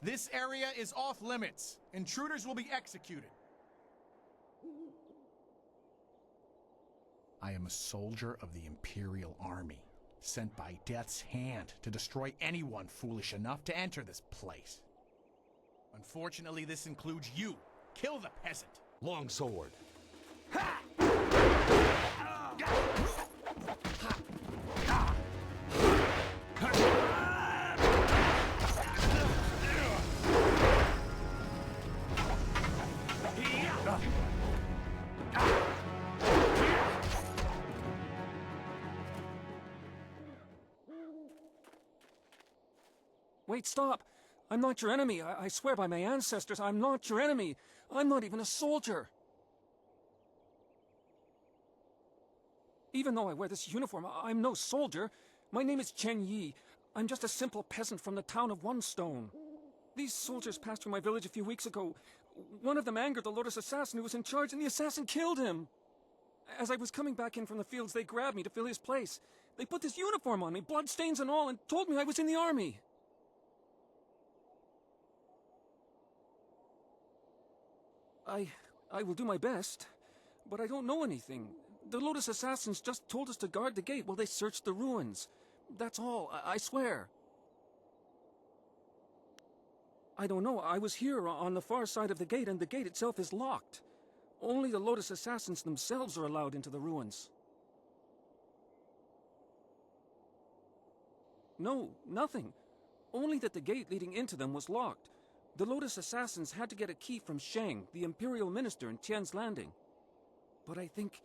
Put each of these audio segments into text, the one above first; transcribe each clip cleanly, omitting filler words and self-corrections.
This area is off limits. Intruders will be executed. I am a soldier of the Imperial Army, sent by Death's hand to destroy anyone foolish enough to enter this place. Unfortunately, this includes you. Kill the peasant. Longsword. Wait, stop! I'm not your enemy. I swear by my ancestors, I'm not your enemy. I'm not even a soldier. Even though I wear this uniform, I'm no soldier. My name is Chen Yi. I'm just a simple peasant from the town of One Stone. These soldiers passed through my village a few weeks ago. One of them angered the Lotus assassin who was in charge, and the assassin killed him. As I was coming back in from the fields, they grabbed me to fill his place. They put this uniform on me, bloodstains and all, and told me I was in the army. I will do my best, but I don't know anything. The Lotus assassins just told us to guard the gate while they searched the ruins. That's all, I swear. I don't know. I was here on the far side of the gate, and the gate itself is locked. Only the Lotus assassins themselves are allowed into the ruins. No, nothing. Only that the gate leading into them was locked. The Lotus assassins had to get a key from Shang, the Imperial Minister in Tian's Landing. But I think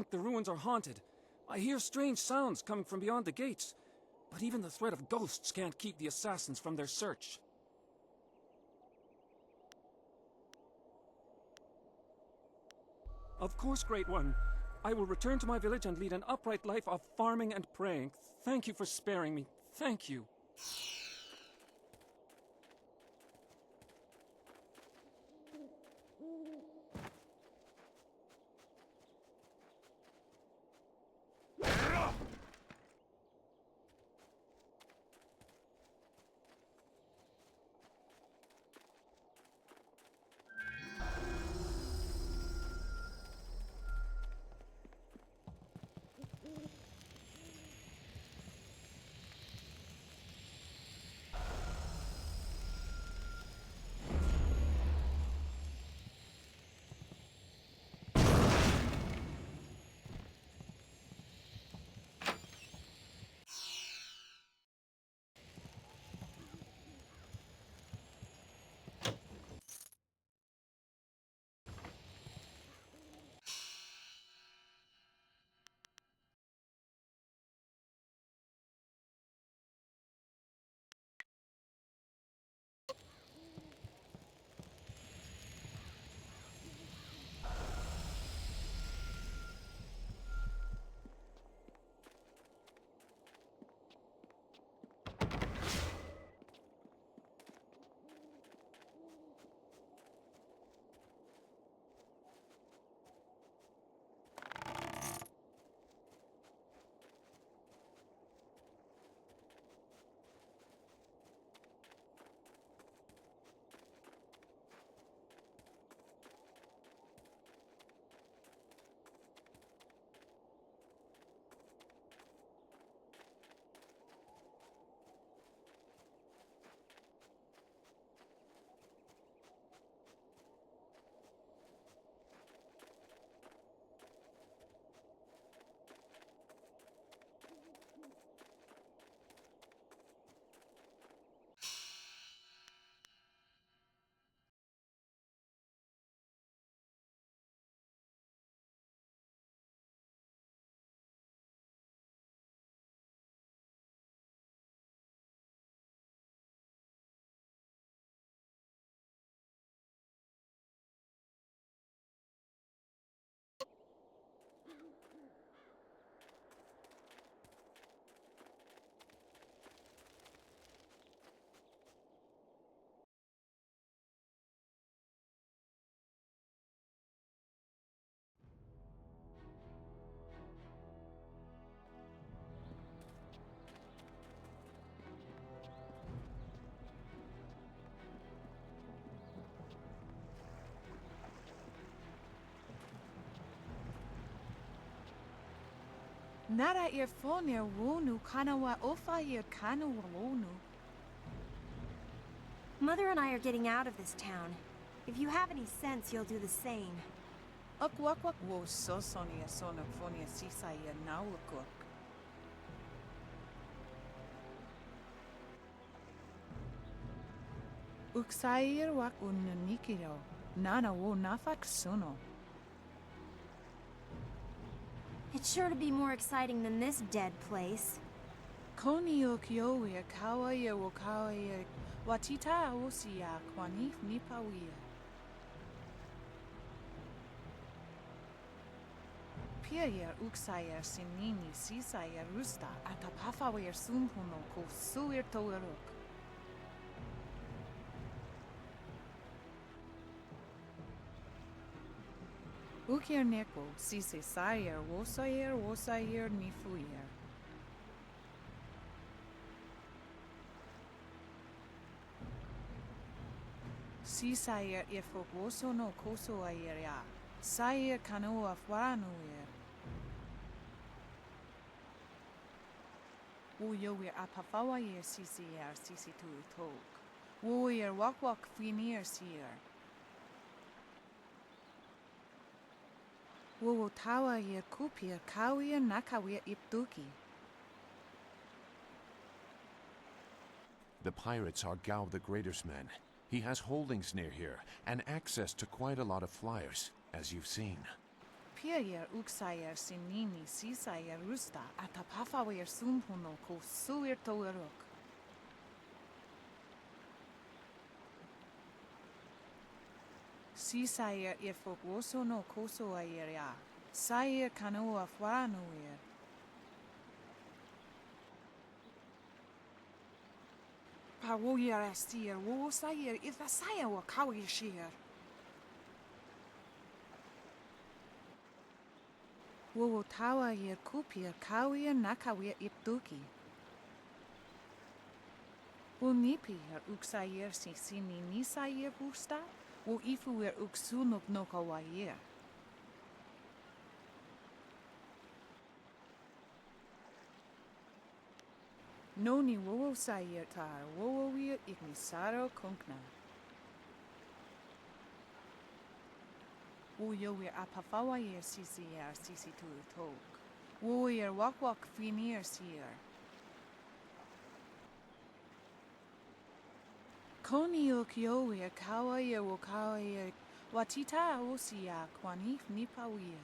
the ruins are haunted. I hear strange sounds coming from beyond the gates. But even the threat of ghosts can't keep the assassins from their search. Of course, Great One. I will return to my village and lead an upright life of farming and praying. Thank you for sparing me. Thank you. Nara earphone wonu kanawa ofa kanu wonu. Mother and I are getting out of this town. If you have any sense, you'll do the same. Akwak wo so sonia sonophonia sisaya naukuk. Uksair wak unanikiro. Nana wo nafak suno. It's sure to be more exciting than this dead place. Koni okyowe kawaya wo kawaya watita osia kwanif nipawia. Piayer uksayer sinini sisayer rusta atapafawer sumpuno ko suir toeruk. Ukir neko sise sayer wosayer nifuyer. Sisayer ifok woso no koso ayer ya. Sayer kanoa fwaranuyer. Woyower apafawayer sisiyer sisitu tok. Woyer wak finir sier. Wo tawa yer kupir kawir nakawir iptuki. The pirates are Gao the Greater's men. He has holdings near here, and access to quite a lot of flyers, as you've seen. Piayer uksayer sinini sisayer rusta atapafawayer sumpuno ko suir toeruk. Sisayer ifok woso no koso ayer ya. Sayer kanoa fwaranuyer. Pa woyer astier wo sayer ithasaya wa kawir shier. Wo tawa yer kupir kawir nakawir iptuki. Wo nipir uksayer sisini nisayer busta. Wo ifuer uksunuk no kawayer. Noni wo sayer tar wo wir ignisaro kunkna. Wo yower apafawayer sisier sisitu tok. Wo yer wak finir sier. Koni okyower kawayer wo kawayer watita osia kwanif nipawir.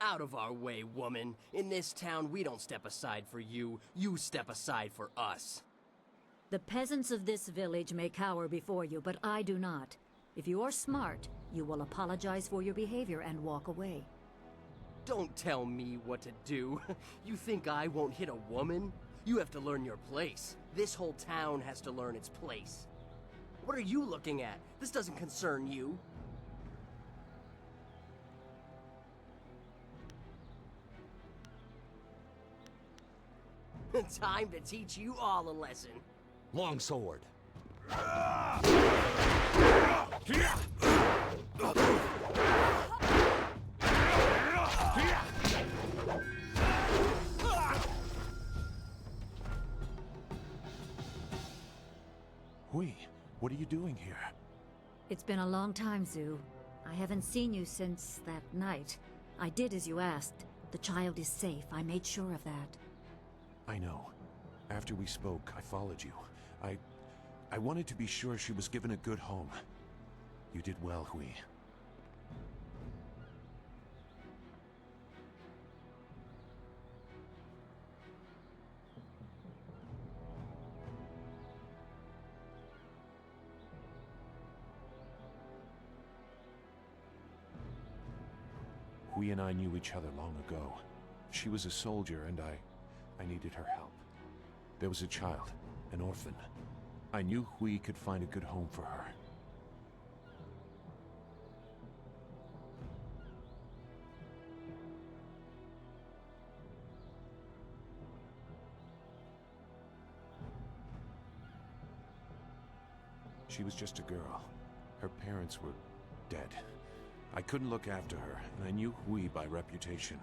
Out of our way, woman. In this town, we don't step aside for you. You step aside for us. The peasants of this village may cower before you, but I do not. If you are smart, you will apologize for your behavior and walk away. Don't tell me what to do. You think I won't hit a woman? You have to learn your place. This whole town has to learn its place. What are you looking at? This doesn't concern you. Time to teach you all a lesson. Longsword. Hui, what are you doing here? It's been a long time, Zhu. I haven't seen you since that night. I did as you asked. The child is safe. I made sure of that. I know. After we spoke, I followed you. I wanted to be sure she was given a good home. You did well, Hui. Hui and I knew each other long ago. She was a soldier, and I needed her help. There was a child, an orphan. I knew Hui could find a good home for her. She was just a girl. Her parents were dead. I couldn't look after her, and I knew Hui by reputation.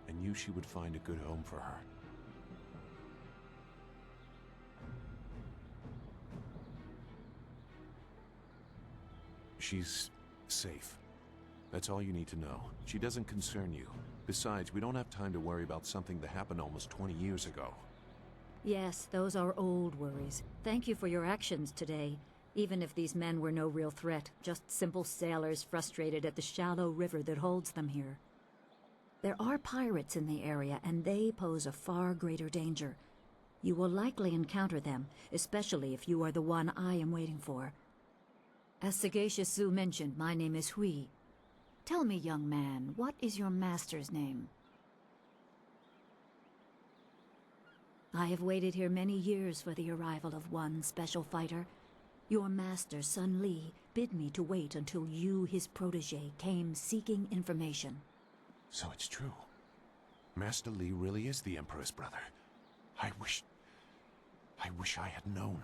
I knew she would find a good home for her. She's safe. That's all you need to know. She doesn't concern you. Besides, we don't have time to worry about something that happened almost 20 years ago. Yes, those are old worries. Thank you for your actions today. Even if these men were no real threat, just simple sailors frustrated at the shallow river that holds them here. There are pirates in the area, and they pose a far greater danger. You will likely encounter them, especially if you are the one I am waiting for. As Sagacious Zu mentioned, my name is Hui. Tell me, young man, what is your master's name? I have waited here many years for the arrival of one special fighter. Your master, Sun Li, bid me to wait until you, his protege, came seeking information. So it's true. Master Li really is the Emperor's brother. I wish I had known.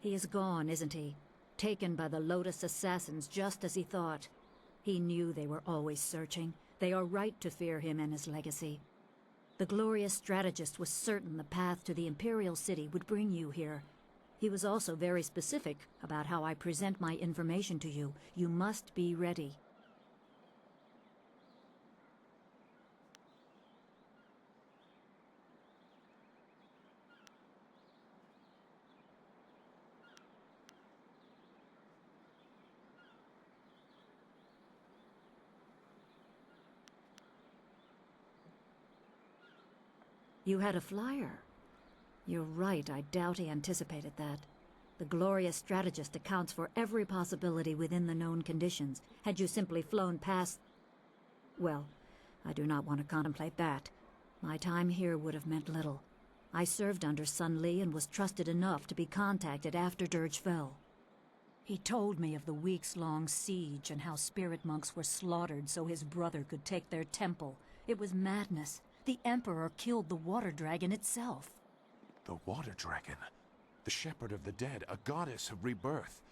He is gone, isn't he? Taken by the Lotus assassins just as he thought. He knew they were always searching. They are right to fear him and his legacy. The glorious strategist was certain the path to the Imperial City would bring you here. He was also very specific about how I present my information to you. You must be ready. You had a flyer. You're right, I doubt he anticipated that. The glorious strategist accounts for every possibility within the known conditions. Had you simply flown past... Well, I do not want to contemplate that. My time here would have meant little. I served under Sun Li and was trusted enough to be contacted after Dirge fell. He told me of the weeks-long siege and how spirit monks were slaughtered so his brother could take their temple. It was madness. The Emperor killed the water dragon itself. The Water Dragon. The Shepherd of the Dead, a goddess of rebirth.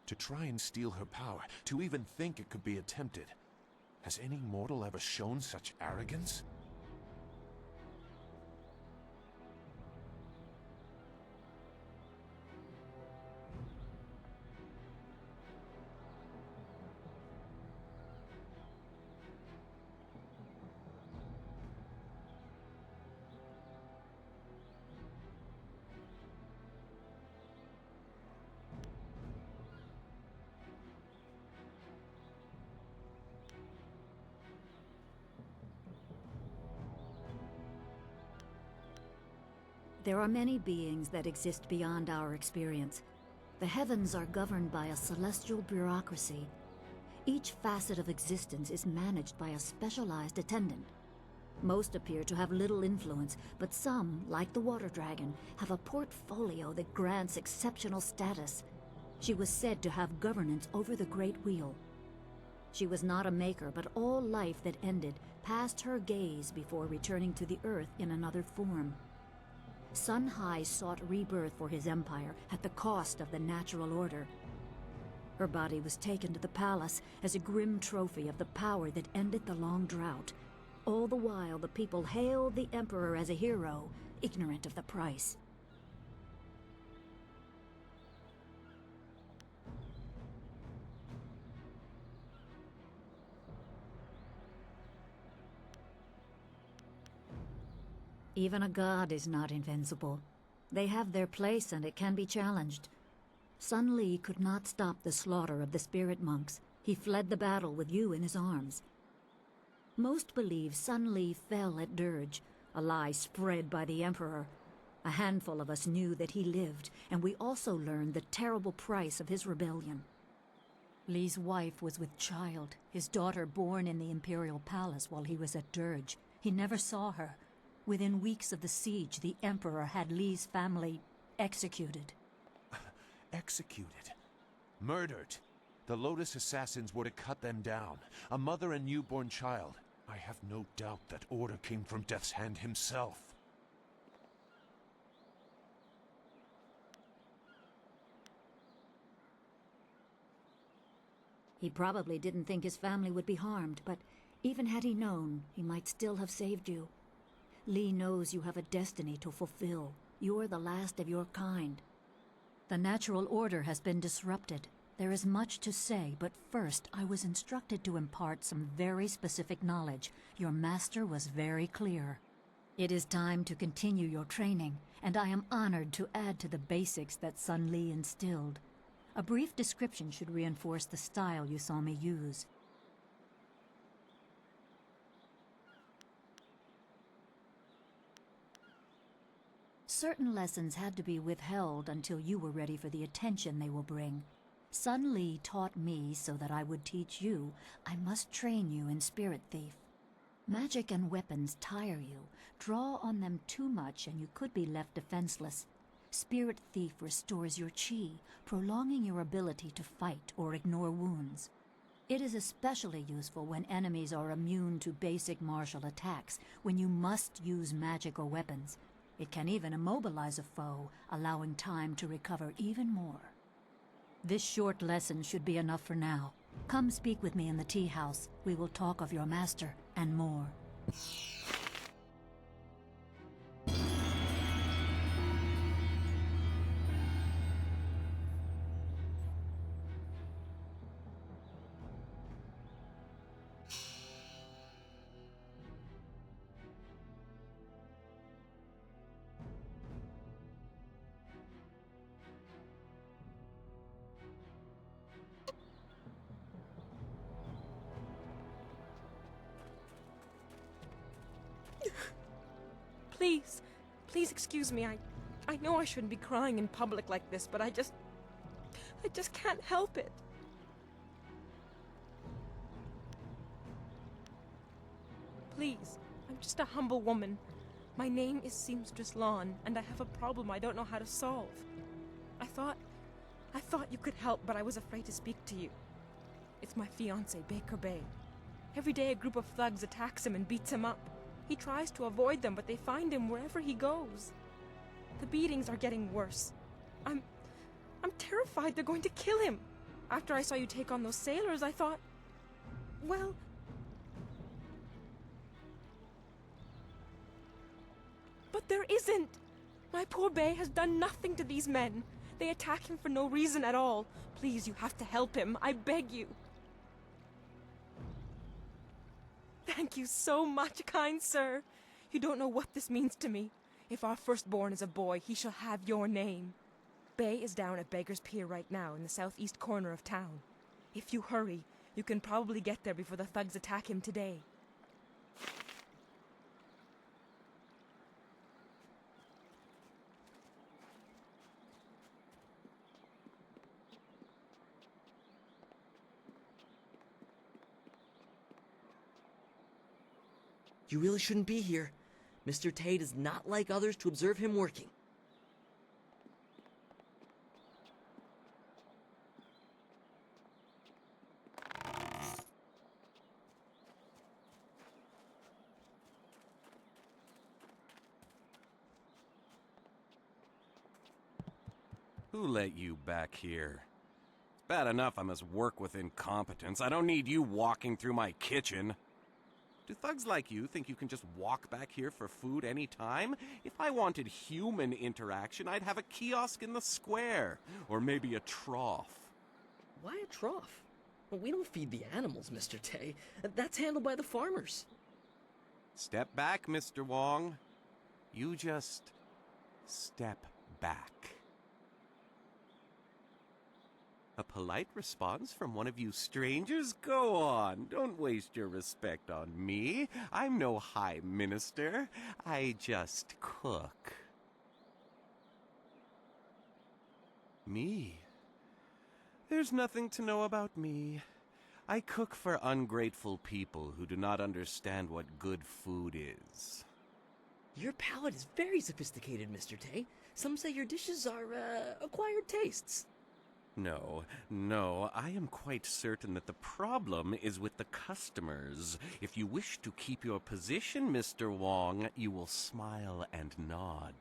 To try and steal her power, to even think it could be attempted. Has any mortal ever shown such arrogance? There are many beings that exist beyond our experience. The heavens are governed by a celestial bureaucracy. Each facet of existence is managed by a specialized attendant. Most appear to have little influence, but some, like the Water Dragon, have a portfolio that grants exceptional status. She was said to have governance over the Great Wheel. She was not a maker, but all life that ended passed her gaze before returning to the Earth in another form. Sun Hai sought rebirth for his empire at the cost of the natural order. Her body was taken to the palace as a grim trophy of the power that ended the long drought. All the while, the people hailed the Emperor as a hero, ignorant of the price. Even a god is not invincible. They have their place and it can be challenged. Sun Li could not stop the slaughter of the spirit monks. He fled the battle with you in his arms. Most believe Sun Li fell at Dirge, a lie spread by the Emperor. A handful of us knew that he lived, and we also learned the terrible price of his rebellion. Li's wife was with child, his daughter born in the Imperial Palace while he was at Dirge. He never saw her. Within weeks of the siege, the Emperor had Li's family executed. Executed? Murdered? The Lotus assassins were to cut them down. A mother and newborn child. I have no doubt that order came from Death's Hand himself. He probably didn't think his family would be harmed, but even had he known, he might still have saved you. Lee knows you have a destiny to fulfill. You're the last of your kind. The natural order has been disrupted. There is much to say, but first I was instructed to impart some very specific knowledge. Your master was very clear. It is time to continue your training, and I am honored to add to the basics that Sun Li instilled. A brief description should reinforce the style you saw me use. Certain lessons had to be withheld until you were ready for the attention they will bring. Sun Li taught me so that I would teach you. I must train you in Spirit Thief. Magic and weapons tire you. Draw on them too much and you could be left defenseless. Spirit Thief restores your chi, prolonging your ability to fight or ignore wounds. It is especially useful when enemies are immune to basic martial attacks, when you must use magic or weapons. It can even immobilize a foe, allowing time to recover even more. This short lesson should be enough for now. Come speak with me in the tea house. We will talk of your master and more. Please excuse me. I know I shouldn't be crying in public like this, but I just can't help it. Please, I'm just a humble woman. My name is Seamstress Lawn, and I have a problem I don't know how to solve. I thought you could help, but I was afraid to speak to you. It's my fiancé, Baker Bay. Every day a group of thugs attacks him and beats him up. He tries to avoid them, but they find him wherever he goes. The beatings are getting worse. I'm terrified they're going to kill him. After I saw you take on those sailors, I thought, well... But there isn't! My poor Bay has done nothing to these men. They attack him for no reason at all. Please, you have to help him. I beg you. Thank you so much, kind sir. You don't know what this means to me. If our firstborn is a boy, he shall have your name. Bay is down at Beggar's Pier right now in the southeast corner of town. If you hurry, you can probably get there before the thugs attack him today. You really shouldn't be here. Mr. Tate is not like others to observe him working. Who let you back here? It's bad enough I must work with incompetence. I don't need you walking through my kitchen. Do thugs like you think you can just walk back here for food any time? If I wanted human interaction, I'd have a kiosk in the square. Or maybe a trough. Why a trough? Well, we don't feed the animals, Mr. Tay. That's handled by the farmers. Step back, Mr. Wong. You just step back. A polite response from one of you strangers? Go on, don't waste your respect on me. I'm no high minister. I just cook. Me? There's nothing to know about me. I cook for ungrateful people who do not understand what good food is. Your palate is very sophisticated, Mr. Tay. Some say your dishes are, acquired tastes. No, I am quite certain that the problem is with the customers. If you wish to keep your position, Mr. Wong, you will smile and nod.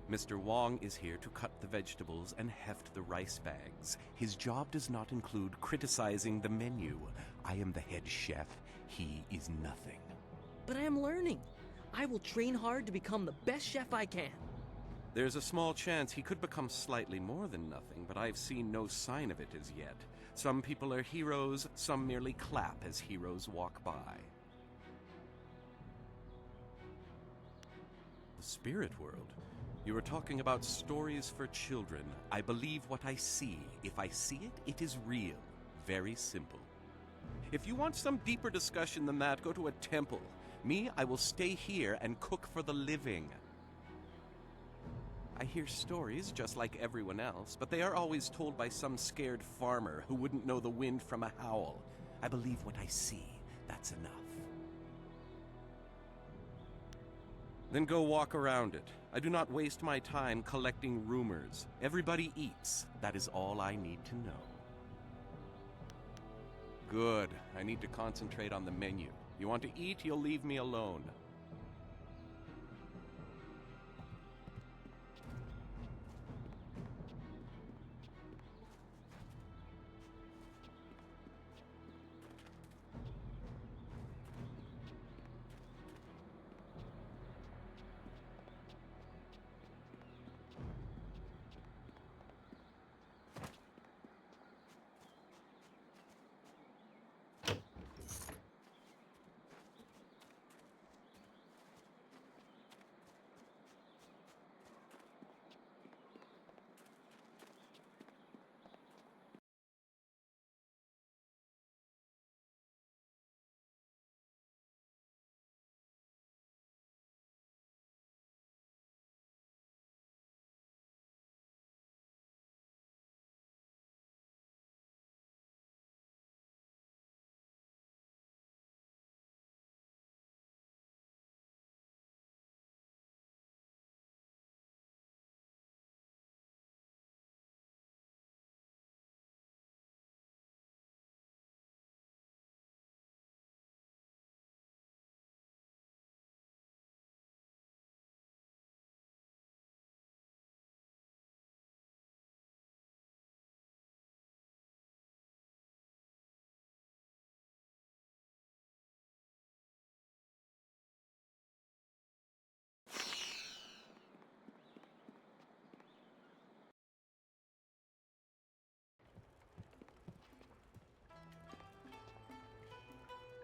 Mr. Wong is here to cut the vegetables and heft the rice bags. His job does not include criticizing the menu. I am the head chef. He is nothing. But I am learning. I will train hard to become the best chef I can. There's a small chance he could become slightly more than nothing, but I've seen no sign of it as yet. Some people are heroes, some merely clap as heroes walk by. The spirit world? You were talking about stories for children. I believe what I see. If I see it, it is real. Very simple. If you want some deeper discussion than that, go to a temple. Me, I will stay here and cook for the living. I hear stories just like everyone else, but they are always told by some scared farmer who wouldn't know the wind from a howl. I believe what I see. That's enough. Then go walk around it. I do not waste my time collecting rumors. Everybody eats. That is all I need to know. Good. I need to concentrate on the menu. You want to eat, you'll leave me alone.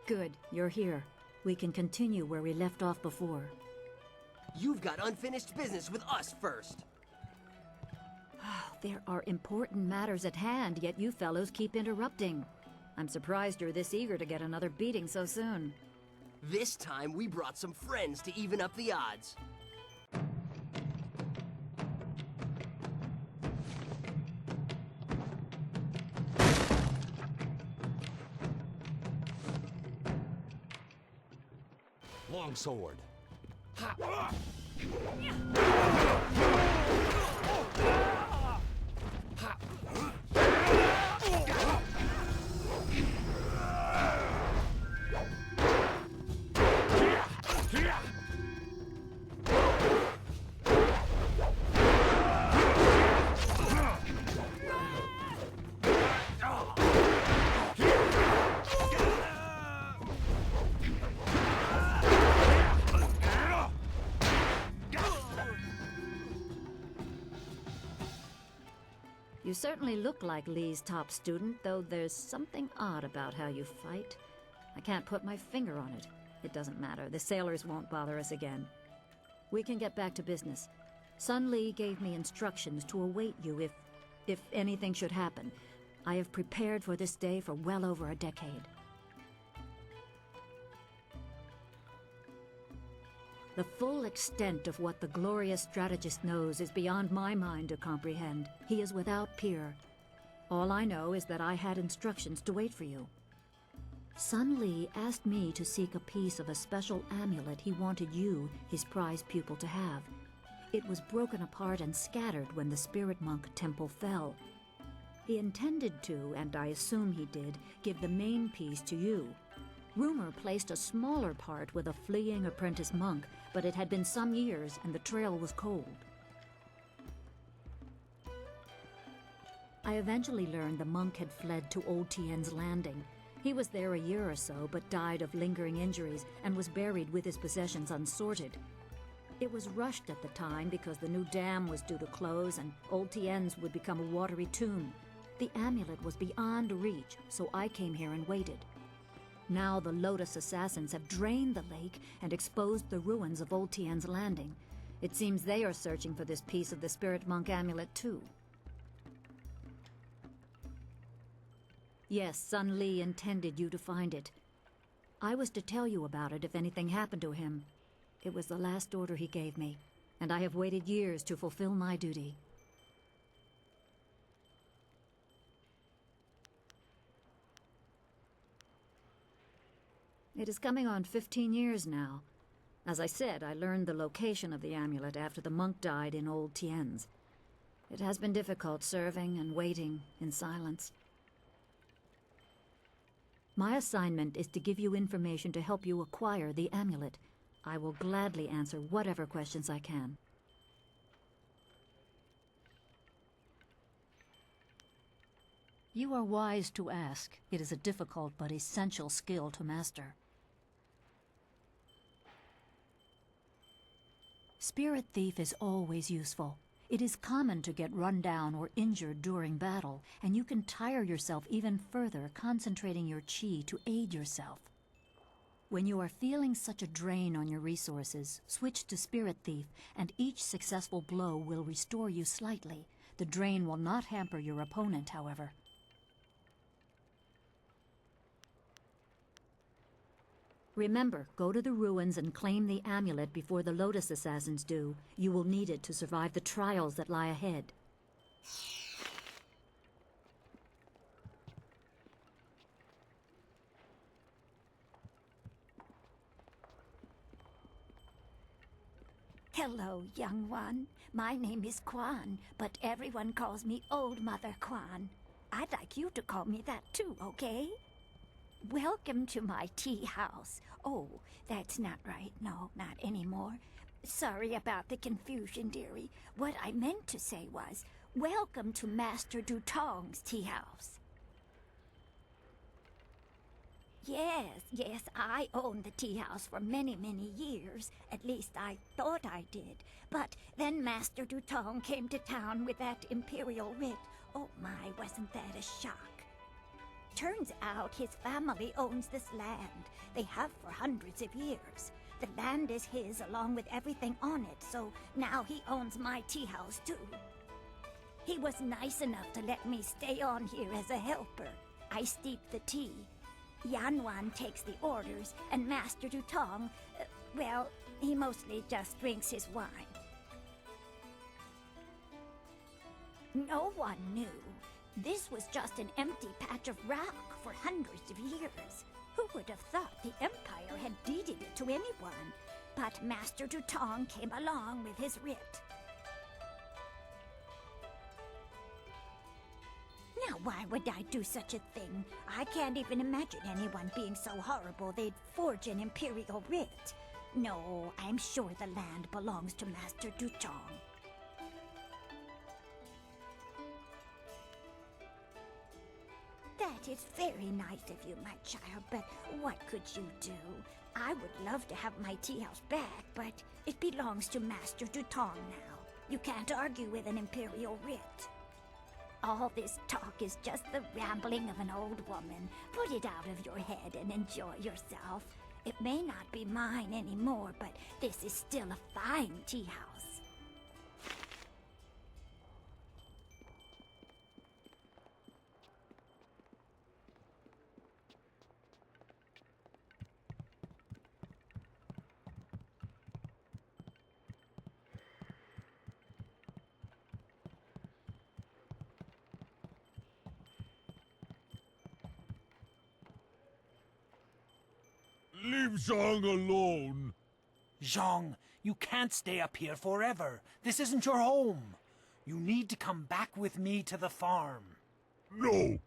Good, you're here. We can continue where we left off before. You've got unfinished business with us first. There are important matters at hand, yet you fellows keep interrupting. I'm surprised you're this eager to get another beating so soon. This time we brought some friends to even up the odds. Longsword. Ha! You certainly look like Lee's top student, though there's something odd about how you fight. I can't put my finger on it. It doesn't matter. The sailors won't bother us again. We can get back to business. Sun Lee gave me instructions to await you if anything should happen. I have prepared for this day for well over a decade. The full extent of what the glorious strategist knows is beyond my mind to comprehend. He is without peer. All I know is that I had instructions to wait for you. Sun Lee asked me to seek a piece of a special amulet he wanted you, his prize pupil, to have. It was broken apart and scattered when the spirit monk temple fell. He intended to, and I assume he did, give the main piece to you. Rumor placed a smaller part with a fleeing apprentice monk, but it had been some years and the trail was cold. I eventually learned the monk had fled to Old Tien's Landing. He was there a year or so, but died of lingering injuries and was buried with his possessions unsorted. It was rushed at the time because the new dam was due to close and Old Tien's would become a watery tomb. The amulet was beyond reach, so I came here and waited. Now the Lotus assassins have drained the lake and exposed the ruins of Old Tien's Landing. It seems they are searching for this piece of the Spirit Monk amulet too. Yes, Sun Li intended you to find it. I was to tell you about it if anything happened to him. It was the last order he gave me, and I have waited years to fulfill my duty. It is coming on 15 years now. As I said, I learned the location of the amulet after the monk died in Old Tien's. It has been difficult serving and waiting in silence. My assignment is to give you information to help you acquire the amulet. I will gladly answer whatever questions I can. You are wise to ask. It is a difficult but essential skill to master. Spirit Thief is always useful. It is common to get run down or injured during battle, and you can tire yourself even further concentrating your chi to aid yourself. When you are feeling such a drain on your resources, switch to Spirit Thief, and each successful blow will restore you slightly. The drain will not hamper your opponent, however. Remember, go to the ruins and claim the amulet before the Lotus assassins do. You will need it to survive the trials that lie ahead. Hello, young one. My name is Quan, but everyone calls me Old Mother Quan. I'd like you to call me that too, okay? Welcome to my tea house. Oh, that's not right. No, not anymore. Sorry about the confusion, dearie. What I meant to say was, welcome to Master Dutong's tea house. Yes, I owned the tea house for many, many years. At least I thought I did. But then Master Dutong came to town with that imperial writ. Oh my, wasn't that a shock? Turns out his family owns this land. They have for hundreds of years. The land is his along with everything on it, so now he owns my tea house too. He was nice enough to let me stay on here as a helper. I steep the tea. Yanwan takes the orders, and Master Dutong, well, he mostly just drinks his wine. No one knew. This was just an empty patch of rock for hundreds of years. Who would have thought the Empire had deeded it to anyone? But Master Dutong came along with his writ. Now, why would I do such a thing? I can't even imagine anyone being so horrible they'd forge an imperial writ. No, I'm sure the land belongs to Master Dutong. That is very nice of you, my child, but what could you do? I would love to have my tea house back, but it belongs to Master Dutong now. You can't argue with an imperial writ. All this talk is just the rambling of an old woman. Put it out of your head and enjoy yourself. It may not be mine anymore, but this is still a fine tea house. Leave Zhang alone. Zhang, you can't stay up here forever. This isn't your home. You need to come back with me to the farm. No.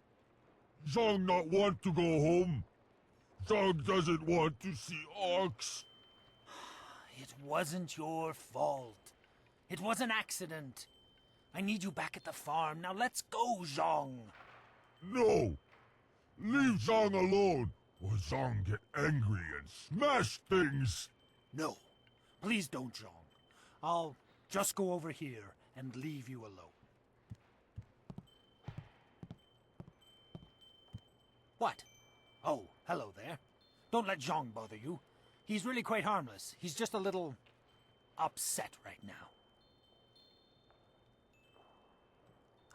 Zhang not want to go home. Zhang doesn't want to see orcs. It wasn't your fault. It was an accident. I need you back at the farm. Now let's go, Zhang. No! Leave Zhang alone, or Zhang get angry and smash things! No. Please don't, Zhang. I'll just go over here and leave you alone. What? Oh, hello there. Don't let Zhang bother you. He's really quite harmless. He's just a little upset right now.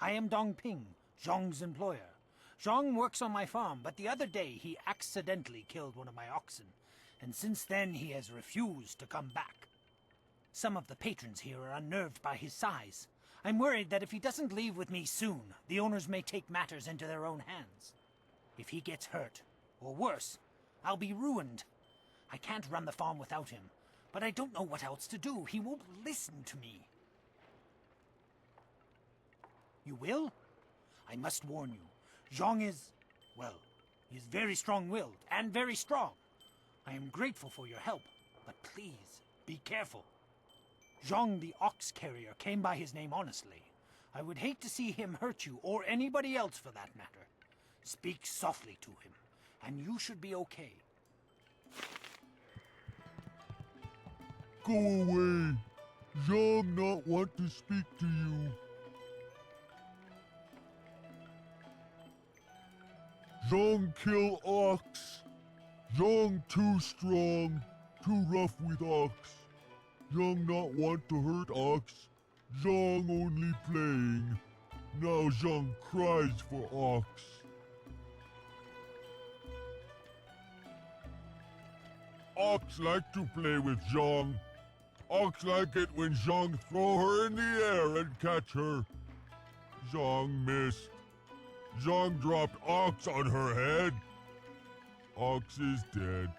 I am Dong Ping, Zhang's employer. Zhang works on my farm, but the other day he accidentally killed one of my oxen, and since then he has refused to come back. Some of the patrons here are unnerved by his size. I'm worried that if he doesn't leave with me soon, the owners may take matters into their own hands. If he gets hurt, or worse, I'll be ruined. I can't run the farm without him, but I don't know what else to do. He won't listen to me. You will? I must warn you. Zhang is, well, he is very strong-willed and very strong. I am grateful for your help, but please, be careful. Zhang the ox carrier came by his name honestly. I would hate to see him hurt you, or anybody else for that matter. Speak softly to him, and you should be okay. Go away! Zhang not want to speak to you. Zhang kill ox. Zhang too strong, too rough with ox. Zhang not want to hurt ox. Zhang only playing. Now Zhang cries for ox. Ox like to play with Zhang. Ox like it when Zhang throw her in the air and catch her. Zhang missed. Zhang dropped Ox on her head. Ox is dead.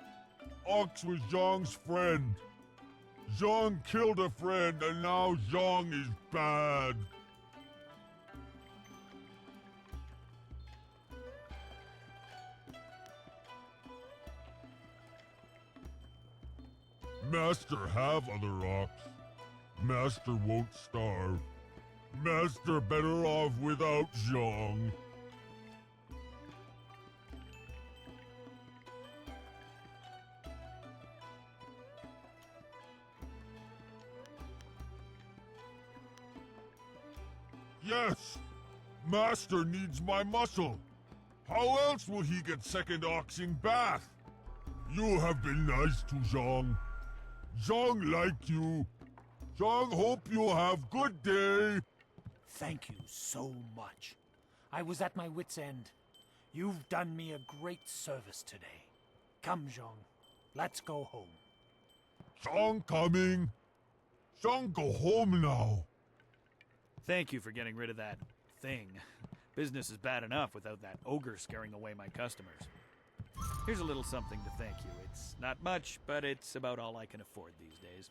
Ox was Zhang's friend. Zhang killed a friend and now Zhang is bad. Master have other ox. Master won't starve. Master better off without Zhang. Yes! Master needs my muscle. How else will he get second oxing bath? You have been nice to Zhang. Zhang like you. Zhang hope you have good day. Thank you so much. I was at my wit's end. You've done me a great service today. Come, Zhang. Let's go home. Zhang coming. Zhang go home now. Thank you for getting rid of that thing. Business is bad enough without that ogre scaring away my customers. Here's a little something to thank you. It's not much, but it's about all I can afford these days.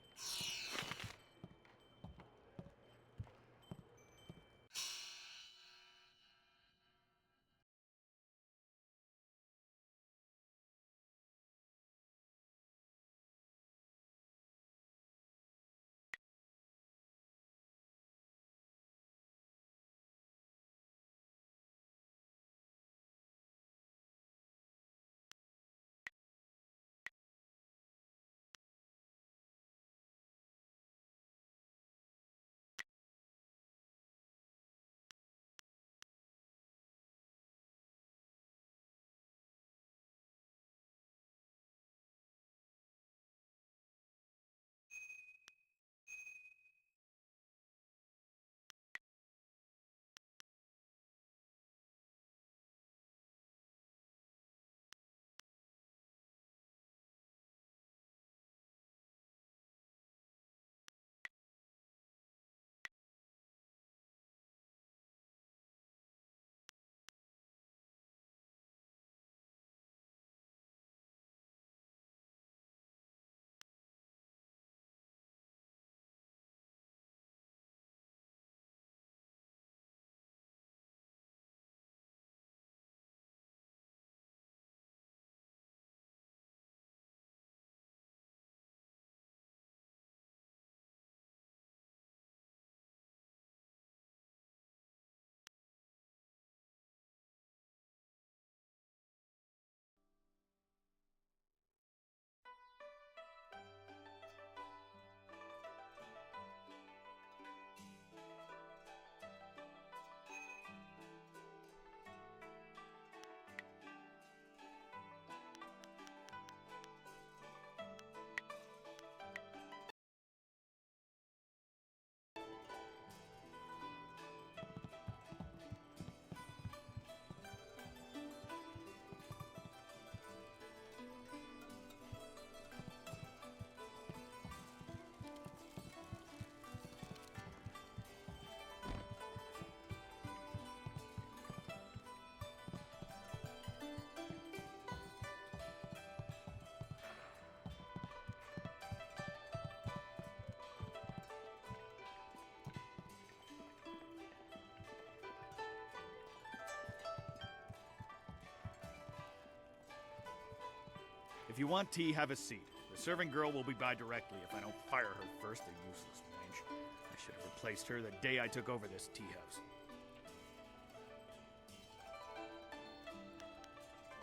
If you want tea, have a seat. The serving girl will be by directly if I don't fire her first, the useless wench. I should have replaced her the day I took over this tea house.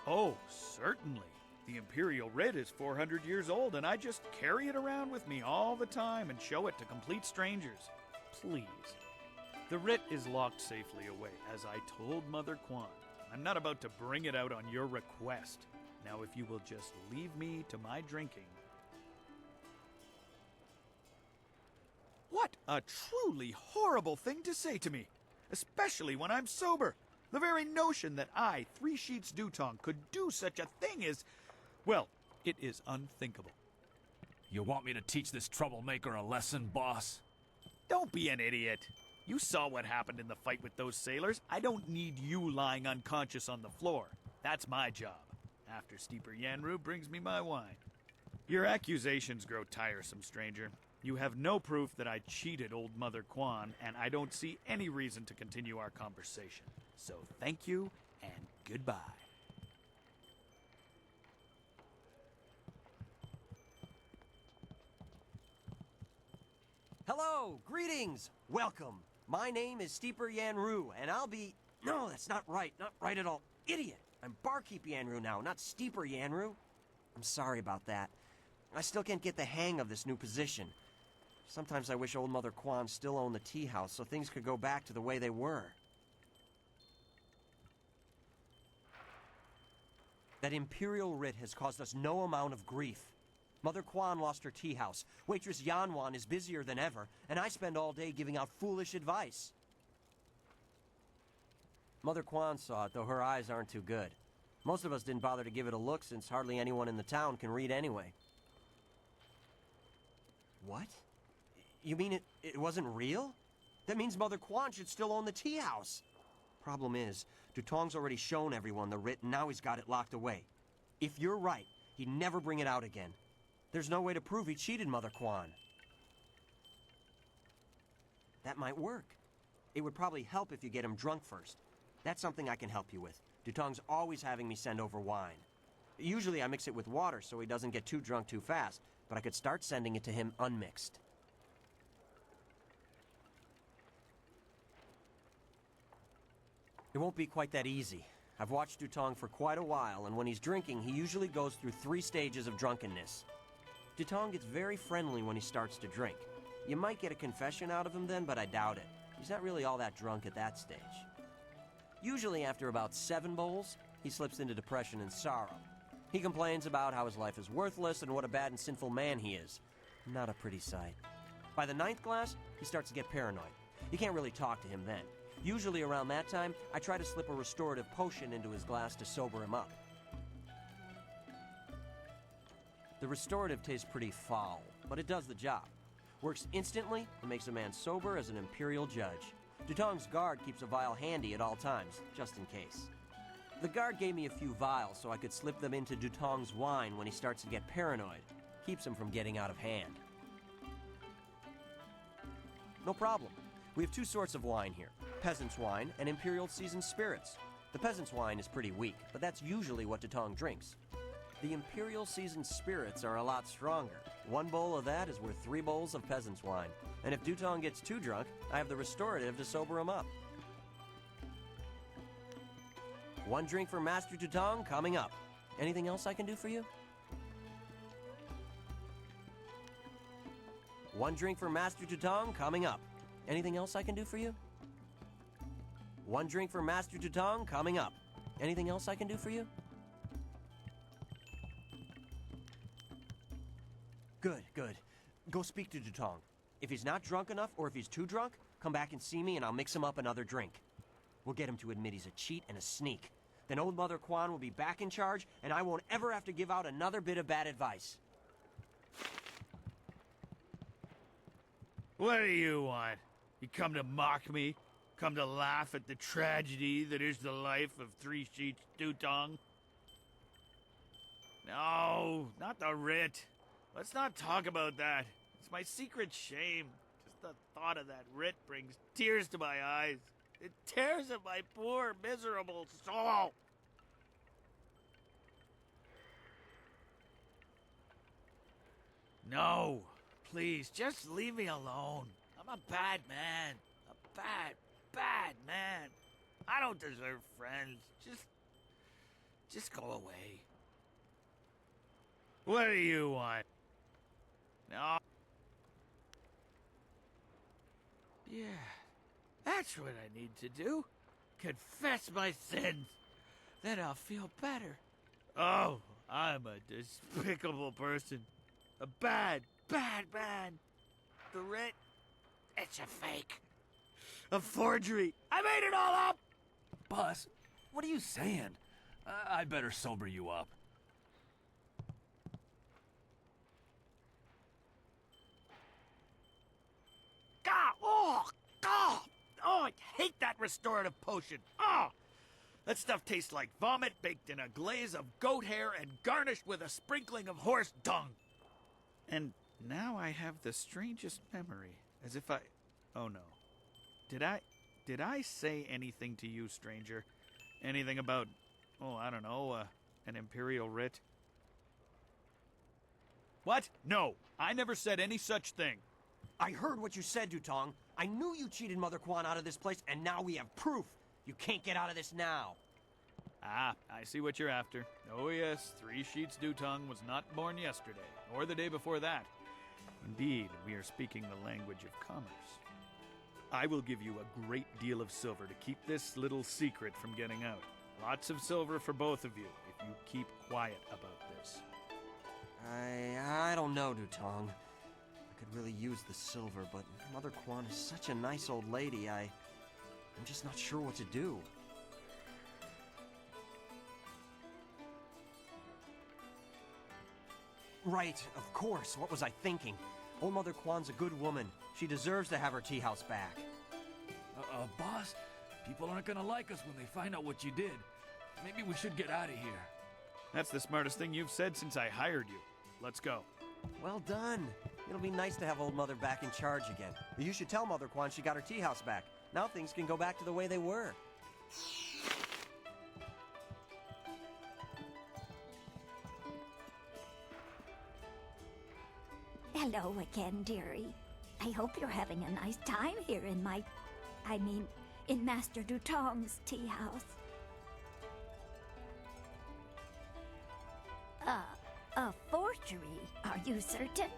Oh, certainly. The Imperial Writ is 400 years old, and I just carry it around with me all the time and show it to complete strangers. Please. The writ is locked safely away, as I told Mother Kwan. I'm not about to bring it out on your request. Now, if you will just leave me to my drinking. What a truly horrible thing to say to me, especially when I'm sober. The very notion that I, Three Sheets Dutong, could do such a thing is, well, it is unthinkable. You want me to teach this troublemaker a lesson, boss? Don't be an idiot. You saw what happened in the fight with those sailors. I don't need you lying unconscious on the floor. That's my job. After Steeper Yanru brings me my wine. Your accusations grow tiresome, stranger. You have no proof that I cheated old Mother Kwan, and I don't see any reason to continue our conversation. So thank you, and goodbye. Hello, greetings, welcome. My name is Steeper Yanru, and I'll be... No, that's not right at all. Idiot! I'm Barkeep Yanru now, not Steeper Yanru. I'm sorry about that. I still can't get the hang of this new position. Sometimes I wish old Mother Kwan still owned the tea house so things could go back to the way they were. That Imperial Writ has caused us no amount of grief. Mother Kwan lost her tea house. Waitress Yanwan is busier than ever, and I spend all day giving out foolish advice. Mother Kwan saw it, though her eyes aren't too good. Most of us didn't bother to give it a look since hardly anyone in the town can read anyway. What? You mean it wasn't real? That means Mother Kwan should still own the tea house. Problem is, Dutong's already shown everyone the writ, and now he's got it locked away. If you're right, he'd never bring it out again. There's no way to prove he cheated Mother Kwan. That might work. It would probably help if you get him drunk first. That's something I can help you with. Dutong's always having me send over wine. Usually I mix it with water so he doesn't get too drunk too fast, but I could start sending it to him unmixed. It won't be quite that easy. I've watched Dutong for quite a while, and when he's drinking, he usually goes through 3 stages of drunkenness. Dutong gets very friendly when he starts to drink. You might get a confession out of him then, but I doubt it. He's not really all that drunk at that stage. Usually after about 7 bowls, he slips into depression and sorrow. He complains about how his life is worthless and what a bad and sinful man he is. Not a pretty sight. By the 9th glass, he starts to get paranoid. You can't really talk to him then. Usually around that time, I try to slip a restorative potion into his glass to sober him up. The restorative tastes pretty foul, but it does the job. Works instantly and makes a man sober as an imperial judge. Dutong's guard keeps a vial handy at all times, just in case. The guard gave me a few vials so I could slip them into Dutong's wine when he starts to get paranoid. Keeps him from getting out of hand. No problem. We have 2 sorts of wine here, peasant's wine and imperial seasoned spirits. The peasant's wine is pretty weak, but that's usually what Dutong drinks. The imperial seasoned spirits are a lot stronger. 1 bowl of that is worth 3 bowls of peasant's wine. And if Dutong gets too drunk, I have the restorative to sober him up. 1 drink for Master Dutong coming up. Anything else I can do for you? 1 drink for Master Dutong coming up. Anything else I can do for you? 1 drink for Master Dutong coming up. Anything else I can do for you? Good, good. Go speak to Dutong. If he's not drunk enough, or if he's too drunk, come back and see me and I'll mix him up another drink. We'll get him to admit he's a cheat and a sneak. Then old Mother Kwan will be back in charge, and I won't ever have to give out another bit of bad advice. What do you want? You come to mock me? Come to laugh at the tragedy that is the life of Three Sheets Dutong? No, not the writ. Let's not talk about that. It's my secret shame. Just the thought of that writ brings tears to my eyes. It tears at my poor, miserable soul. No, please, just leave me alone. I'm a bad man. A bad, bad man. I don't deserve friends. Just go away. What do you want? No. Yeah, that's what I need to do. Confess my sins. Then I'll feel better. Oh, I'm a despicable person. A bad, bad man. The writ, it's a fake. A forgery. I made it all up! Boss, what are you saying? I better sober you up. Oh, I hate that restorative potion. Oh, that stuff tastes like vomit baked in a glaze of goat hair and garnished with a sprinkling of horse dung. And now I have the strangest memory, as if oh no. Did I say anything to you, stranger? Anything about, oh, I don't know, an imperial writ? What? No, I never said any such thing. I heard what you said, Dutong. I knew you cheated Mother Quan out of this place, and now we have proof. You can't get out of this now. Ah, I see what you're after. Oh yes, 3 Sheets Dutong was not born yesterday, or the day before that. Indeed, we are speaking the language of commerce. I will give you a great deal of silver to keep this little secret from getting out. Lots of silver for both of you, if you keep quiet about this. I don't know, Dutong. I could really use the silver, but Mother Quan is such a nice old lady, I'm just not sure what to do. Right, of course. What was I thinking? Old Mother Quan's a good woman. She deserves to have her tea house back. Boss, people aren't gonna like us when they find out what you did. Maybe we should get out of here. That's the smartest thing you've said since I hired you. Let's go. Well done. It'll be nice to have old Mother back in charge again. You should tell Mother Quan she got her tea house back. Now things can go back to the way they were. Hello again, dearie. I hope you're having a nice time here in in Master Dutong's tea house. A forgery, are you certain?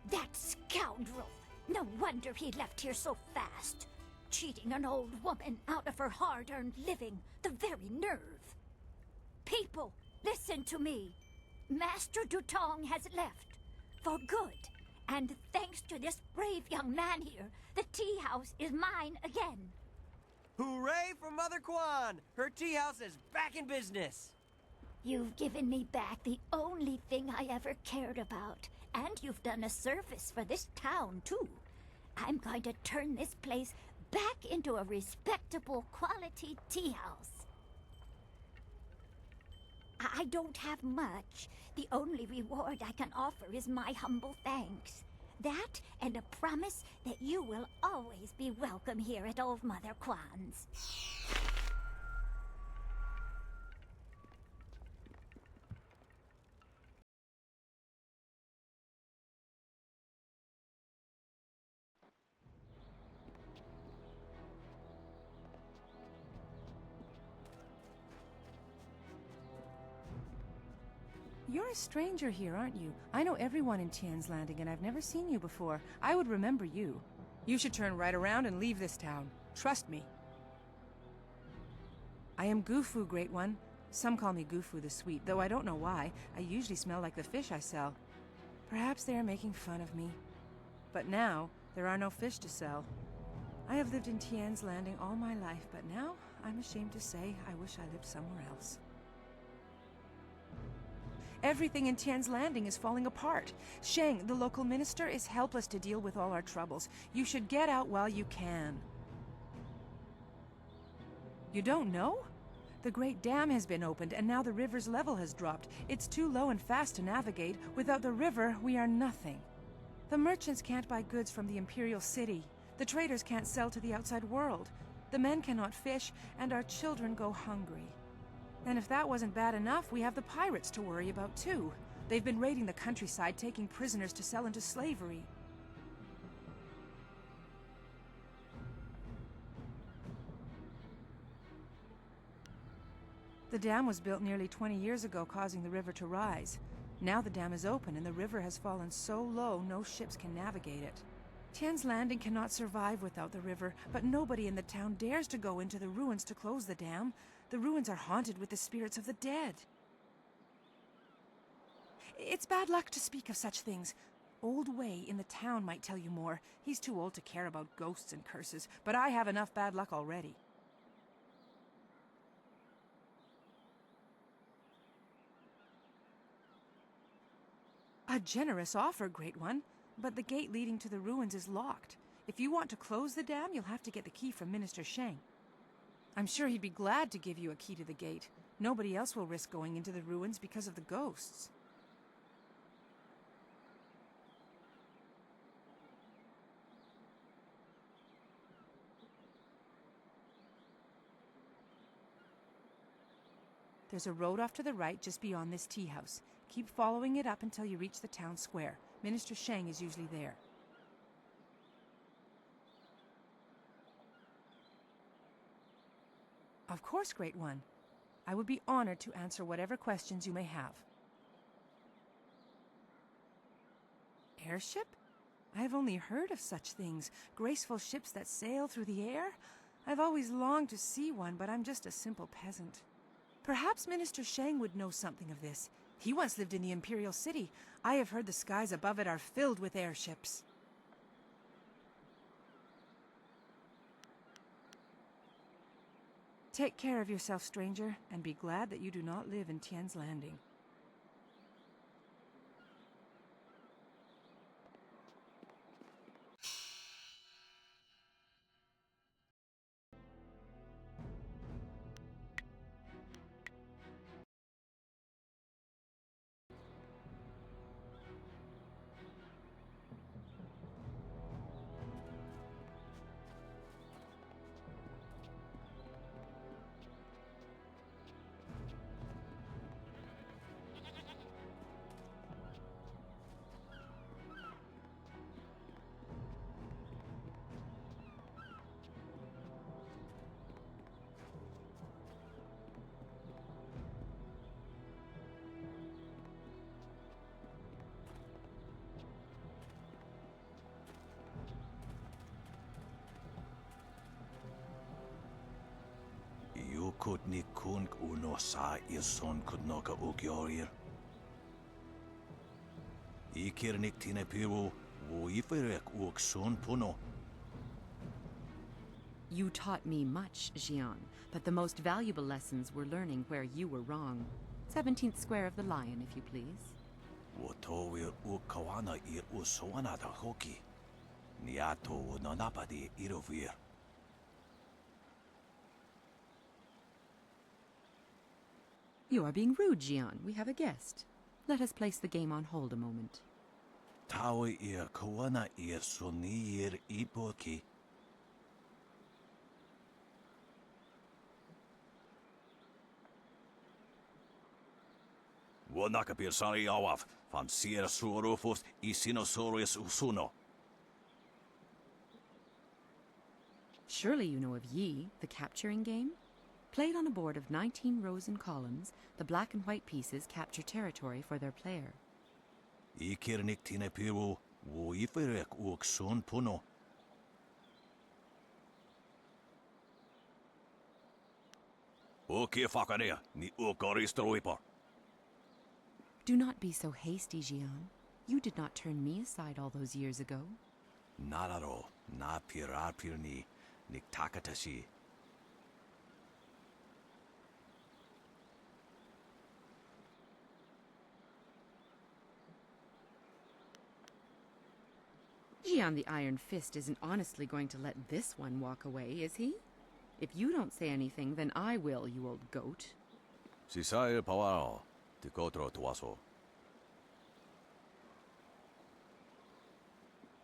That scoundrel! No wonder he left here so fast. Cheating an old woman out of her hard-earned living, the very nerve. People, listen to me. Master Dutong has left, for good. And thanks to this brave young man here, the tea house is mine again. Hooray for Mother Quan! Her tea house is back in business! You've given me back the only thing I ever cared about, and you've done a service for this town, too. I'm going to turn this place back into a respectable quality tea house. I don't have much. The only reward I can offer is my humble thanks. That and a promise that you will always be welcome here at Old Mother Quan's. You're a stranger here, aren't you? I know everyone in Tian's Landing, and I've never seen you before. I would remember you. You should turn right around and leave this town. Trust me. I am Gufu, Great One. Some call me Gufu the Sweet, though I don't know why. I usually smell like the fish I sell. Perhaps they are making fun of me. But now, there are no fish to sell. I have lived in Tian's Landing all my life, but now, I'm ashamed to say, I wish I lived somewhere else. Everything in Tian's Landing is falling apart. Sheng, the local minister, is helpless to deal with all our troubles. You should get out while you can. You don't know? The Great Dam has been opened, and now the river's level has dropped. It's too low and fast to navigate. Without the river, we are nothing. The merchants can't buy goods from the Imperial City. The traders can't sell to the outside world. The men cannot fish, and our children go hungry. And if that wasn't bad enough, we have the pirates to worry about too. They've been raiding the countryside, taking prisoners to sell into slavery. The dam was built nearly 20 years ago, causing the river to rise. Now the dam is open and the river has fallen so low no ships can navigate it. Tien's Landing cannot survive without the river, but nobody in the town dares to go into the ruins to close the dam. The ruins are haunted with the spirits of the dead. It's bad luck to speak of such things. Old Wei in the town might tell you more. He's too old to care about ghosts and curses, but I have enough bad luck already. A generous offer, Great One, but the gate leading to the ruins is locked. If you want to close the dam, you'll have to get the key from Minister Sheng. I'm sure he'd be glad to give you a key to the gate. Nobody else will risk going into the ruins because of the ghosts. There's a road off to the right just beyond this tea house. Keep following it up until you reach the town square. Minister Sheng is usually there. Of course, Great One. I would be honored to answer whatever questions you may have. Airship? I have only heard of such things. Graceful ships that sail through the air? I've always longed to see one, but I'm just a simple peasant. Perhaps Minister Sheng would know something of this. He once lived in the Imperial City. I have heard the skies above it are filled with airships. Take care of yourself, stranger, and be glad that you do not live in Tien's Landing. Could ni kung uno sa ison could noka ugyorir. Ikirnik tine piru wo iferek uk son puno. You taught me much, Jian, but the most valuable lessons were learning where you were wrong. 17th square of the Lion, if you please. Wotowir uk kawana ir usoana da hoki. Niato nonapadi irovir. You are being rude, Jian. We have a guest. Let us place the game on hold a moment. Tawi ir kawana ir sonir ipoki. Wonakapir sari awaf, van sier surufus isinosaurus usuno. Surely you know of Yi, the capturing game? Played on a board of 19 rows and columns, the black and white pieces capture territory for their player. Ikirnik tine piru wo iferek uk son puno. Okie fakarea ni ukoristruipo. Do not be so hasty, Jian. You did not turn me aside all those years ago. Nararo, na pirapir ni niktakatashi. Jian the Iron Fist isn't honestly going to let this one walk away, is he? If you don't say anything, then I will, you old goat. Sisae pawao, tikotro tuaso.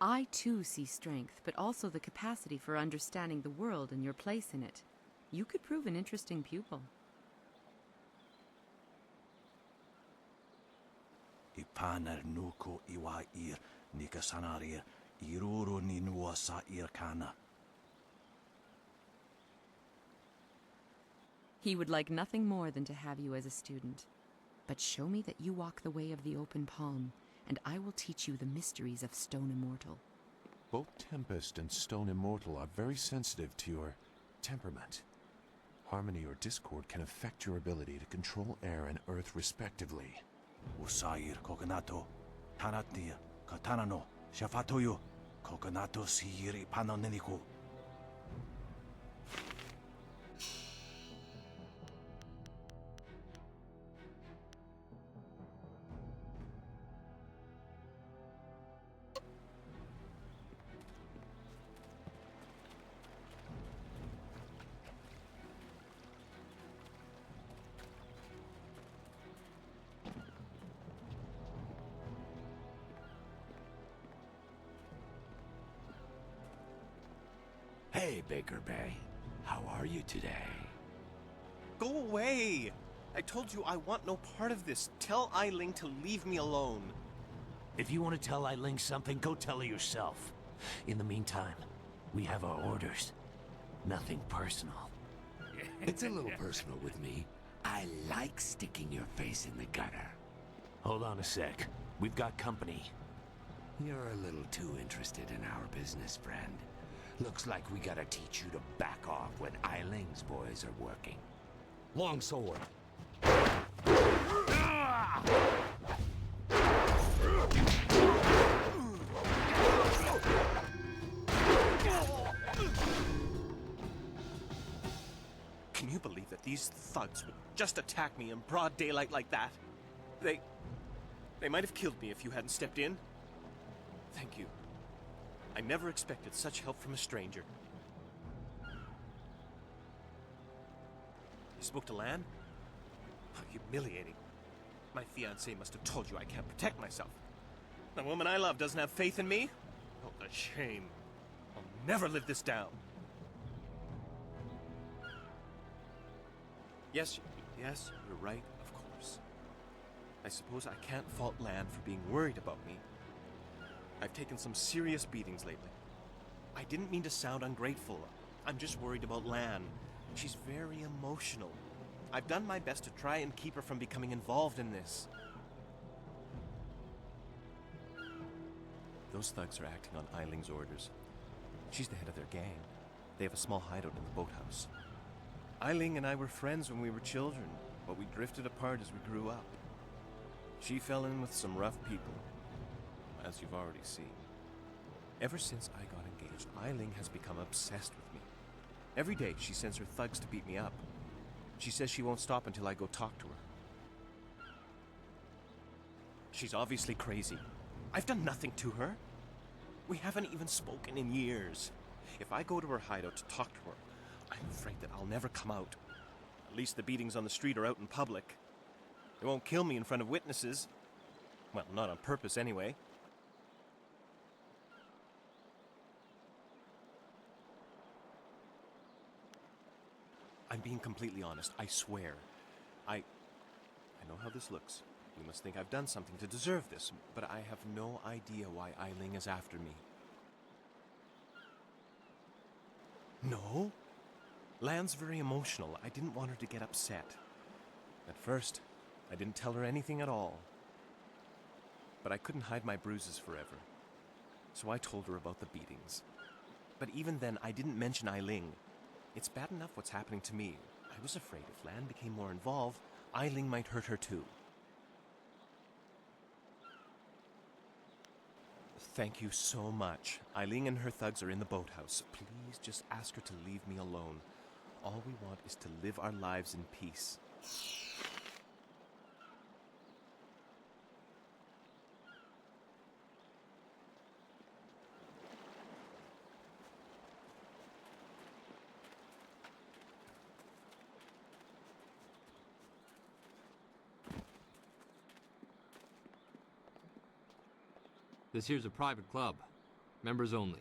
I too see strength, but also the capacity for understanding the world and your place in it. You could prove an interesting pupil. Ipanar nuko iwa ir nikasanarir iruro ninua sa irkana. He would like nothing more than to have you as a student. But show me that you walk the way of the open palm, and I will teach you the mysteries of Stone Immortal. Both Tempest and Stone Immortal are very sensitive to your temperament. Harmony or discord can affect your ability to control air and earth respectively. Usair kokonato, tanatia, katanano, shafatoyo, kokonato siri panoneniko. Hey, Baker Bay. How are you today? Go away! I told you I want no part of this. Tell Eiling to leave me alone. If you want to tell Eiling something, go tell her yourself. In the meantime, we have our orders. Nothing personal. It's a little personal with me. I like sticking your face in the gutter. Hold on a sec. We've got company. You're a little too interested in our business, friend. Looks like we gotta teach you to back off when Eiling's boys are working. Longsword. Can you believe that these thugs would just attack me in broad daylight like that? They might have killed me if you hadn't stepped in. Thank you. I never expected such help from a stranger. You spoke to Lan? How humiliating. My fiancé must have told you I can't protect myself. The woman I love doesn't have faith in me? Oh, a shame. I'll never live this down. Yes, you're right, of course. I suppose I can't fault Lan for being worried about me. I've taken some serious beatings lately. I didn't mean to sound ungrateful. I'm just worried about Lan. She's very emotional. I've done my best to try and keep her from becoming involved in this. Those thugs are acting on Eiling's orders. She's the head of their gang. They have a small hideout in the boathouse. Eiling and I were friends when we were children, but we drifted apart as we grew up. She fell in with some rough people, as you've already seen. Ever since I got engaged, Eiling has become obsessed with me. Every day she sends her thugs to beat me up. She says she won't stop until I go talk to her. She's obviously crazy. I've done nothing to her. We haven't even spoken in years. If I go to her hideout to talk to her, I'm afraid that I'll never come out. At least the beatings on the street are out in public. They won't kill me in front of witnesses. Well, not on purpose anyway. I'm being completely honest, I swear. I know how this looks. You must think I've done something to deserve this, but I have no idea why Eiling is after me. No? Lan's very emotional. I didn't want her to get upset. At first, I didn't tell her anything at all. But I couldn't hide my bruises forever. So I told her about the beatings. But even then, I didn't mention Eiling. It's bad enough what's happening to me. I was afraid if Lan became more involved, Eiling might hurt her too. Thank you so much. Eiling and her thugs are in the boathouse. Please just ask her to leave me alone. All we want is to live our lives in peace. This here's a private club. Members only.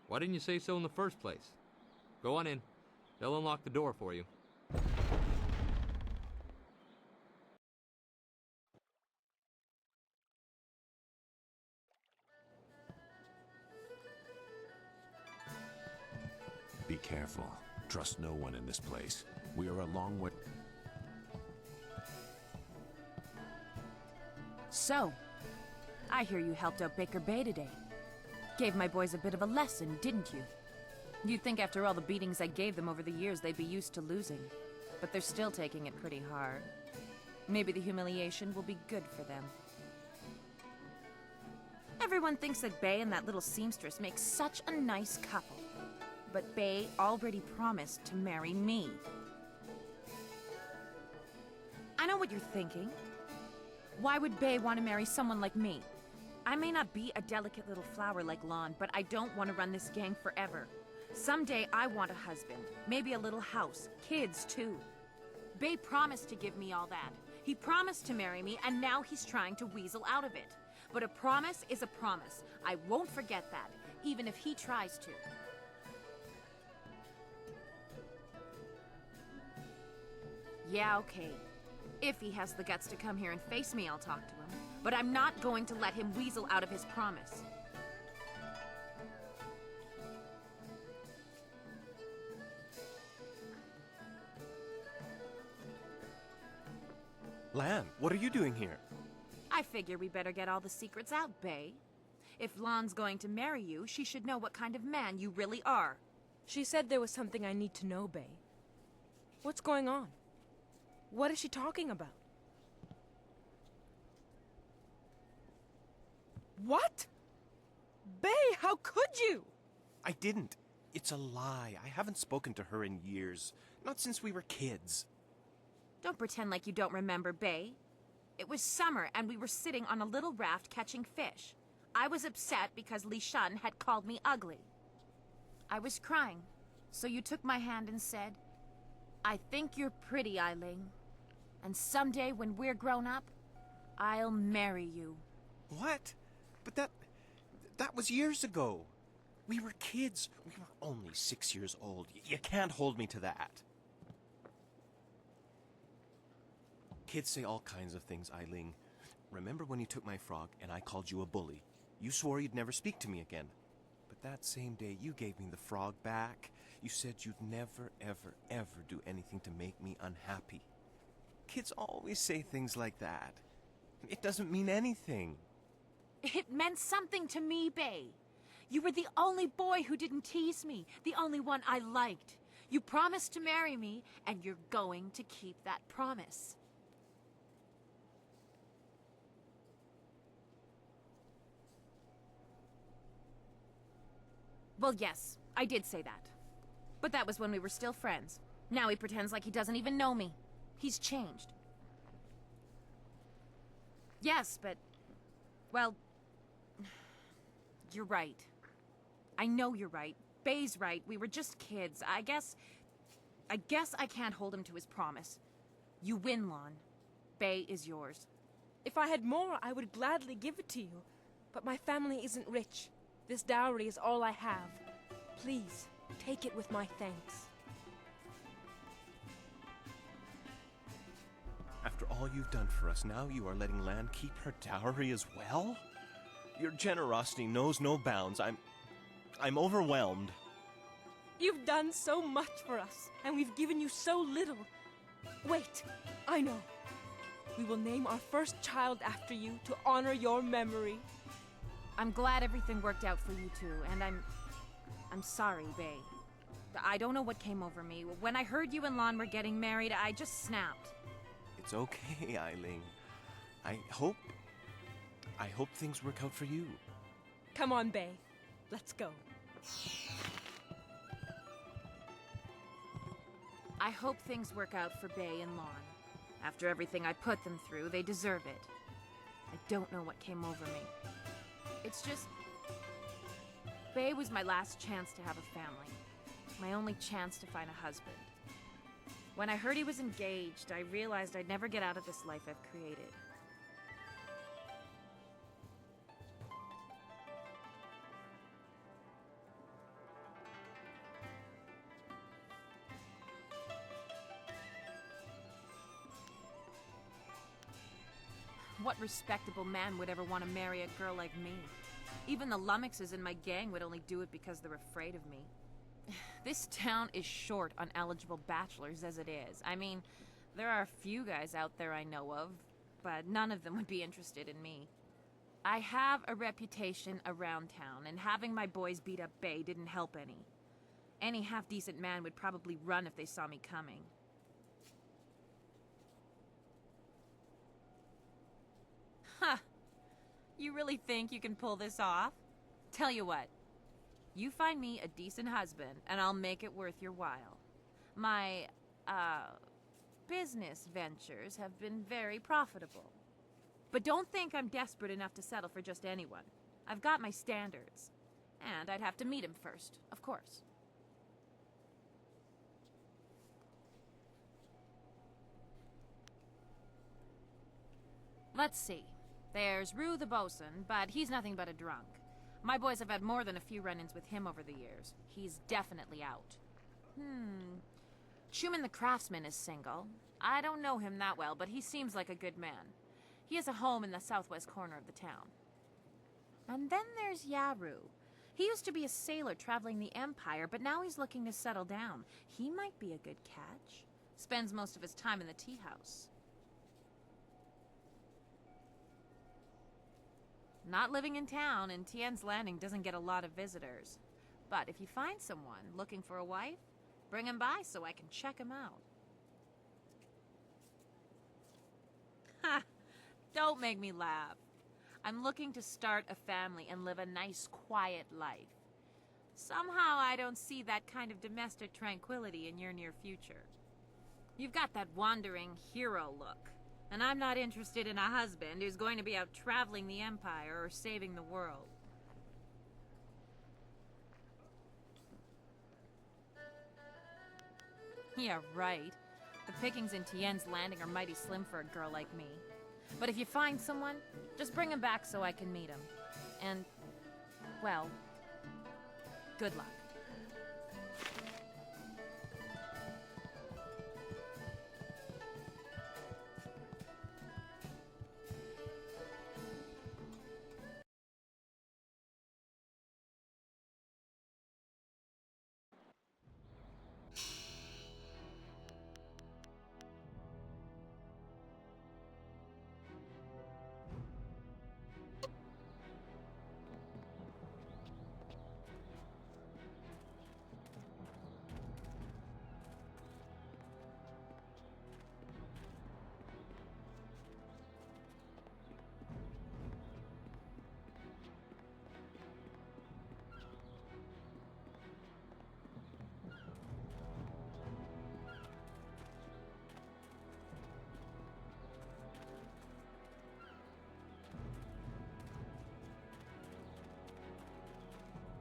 Why didn't you say so in the first place? Go on in. They'll unlock the door for you. trust no one in this place. We are a long way. So, I hear you helped out Baker Bay today. Gave my boys a bit of a lesson, didn't you? You'd think after all the beatings I gave them over the years they'd be used to losing. But they're still taking it pretty hard. Maybe the humiliation will be good for them. Everyone thinks that Bay and that little seamstress make such a nice couple. But Bay already promised to marry me. I know what you're thinking. Why would Bay want to marry someone like me? I may not be a delicate little flower like Lon, but I don't want to run this gang forever. Someday I want a husband, maybe a little house, kids too. Bay promised to give me all that. He promised to marry me, and now he's trying to weasel out of it. But a promise is a promise. I won't forget that, even if he tries to. Yeah, okay. If he has the guts to come here and face me, I'll talk to him. But I'm not going to let him weasel out of his promise. Lan, what are you doing here? I figure we better get all the secrets out, Bay. If Lon's going to marry you, she should know what kind of man you really are. She said there was something I need to know, Bay. What's going on? What is she talking about? What? Bay, how could you? I didn't. It's a lie. I haven't spoken to her in years. Not since we were kids. Don't pretend like you don't remember, Bay. It was summer, and we were sitting on a little raft catching fish. I was upset because Li Shan had called me ugly. I was crying, so you took my hand and said, "I think you're pretty, Eiling. And someday when we're grown up, I'll marry you." What? But that was years ago. We were kids. We were only 6 years old. You can't hold me to that. Kids say all kinds of things, Eiling. Remember when you took my frog and I called you a bully? You swore you'd never speak to me again. But that same day you gave me the frog back. You said you'd never, ever, ever do anything to make me unhappy. Kids always say things like that. It doesn't mean anything. It meant something to me, Bay. You were the only boy who didn't tease me, the only one I liked. You promised to marry me, and you're going to keep that promise. Well, yes, I did say that. But that was when we were still friends. Now he pretends like he doesn't even know me. He's changed. Yes, but... well... you're right. I know you're right. Bay's right. We were just kids. I guess I can't hold him to his promise. You win, Lon. Bay is yours. If I had more, I would gladly give it to you. But my family isn't rich. This dowry is all I have. Please, take it with my thanks. After all you've done for us, now you are letting Lan keep her dowry as well? Your generosity knows no bounds. I'm overwhelmed. You've done so much for us, and we've given you so little. Wait, I know. We will name our first child after you to honor your memory. I'm glad everything worked out for you two, and I'm sorry, Bay. I don't know what came over me. When I heard you and Lon were getting married, I just snapped. It's okay, Eiling. I hope things work out for you. Come on, Bay. Let's go. I hope things work out for Bay and Lon. After everything I put them through, they deserve it. I don't know what came over me. It's just... Bay was my last chance to have a family. My only chance to find a husband. When I heard he was engaged, I realized I'd never get out of this life I've created. What respectable man would ever want to marry a girl like me? Even the lummoxes in my gang would only do it because they're afraid of me. This town is short on eligible bachelors as it is. I mean, there are a few guys out there I know of, but none of them would be interested in me. I have a reputation around town, and having my boys beat up Bay didn't help any. Any half-decent man would probably run if they saw me coming. Huh. You really think you can pull this off? Tell you what. You find me a decent husband, and I'll make it worth your while. My, business ventures have been very profitable. But don't think I'm desperate enough to settle for just anyone. I've got my standards. And I'd have to meet him first, of course. Let's see. There's Rue the bosun, but he's nothing but a drunk. My boys have had more than a few run-ins with him over the years. He's definitely out. Schumann the craftsman is single. I don't know him that well, but he seems like a good man. He has a home in the southwest corner of the town. And then there's Yaru. He used to be a sailor traveling the Empire, but now he's looking to settle down. He might be a good catch. Spends most of his time in the tea house. Not living in town, and Tien's Landing doesn't get a lot of visitors. But if you find someone looking for a wife, bring him by so I can check him out. Ha! Don't make me laugh. I'm looking to start a family and live a nice, quiet life. Somehow I don't see that kind of domestic tranquility in your near future. You've got that wandering hero look. And I'm not interested in a husband who's going to be out traveling the Empire or saving the world. Yeah, right. The pickings in Tien's Landing are mighty slim for a girl like me. But if you find someone, just bring him back so I can meet him. And, well, good luck.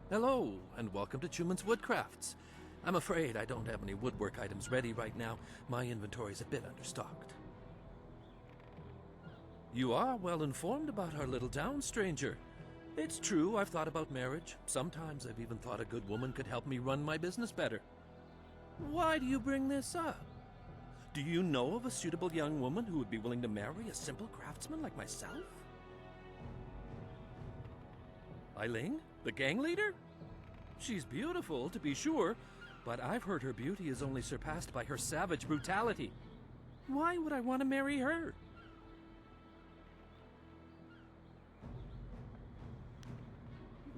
Hello, and welcome to Schumann's Woodcrafts. I'm afraid I don't have any woodwork items ready right now. My inventory's a bit understocked. You are well informed about our little town, stranger. It's true, I've thought about marriage. Sometimes I've even thought a good woman could help me run my business better. Why do you bring this up? Do you know of a suitable young woman who would be willing to marry a simple craftsman like myself? Eileen, the gang leader? She's beautiful, to be sure, but I've heard her beauty is only surpassed by her savage brutality. Why would I want to marry her?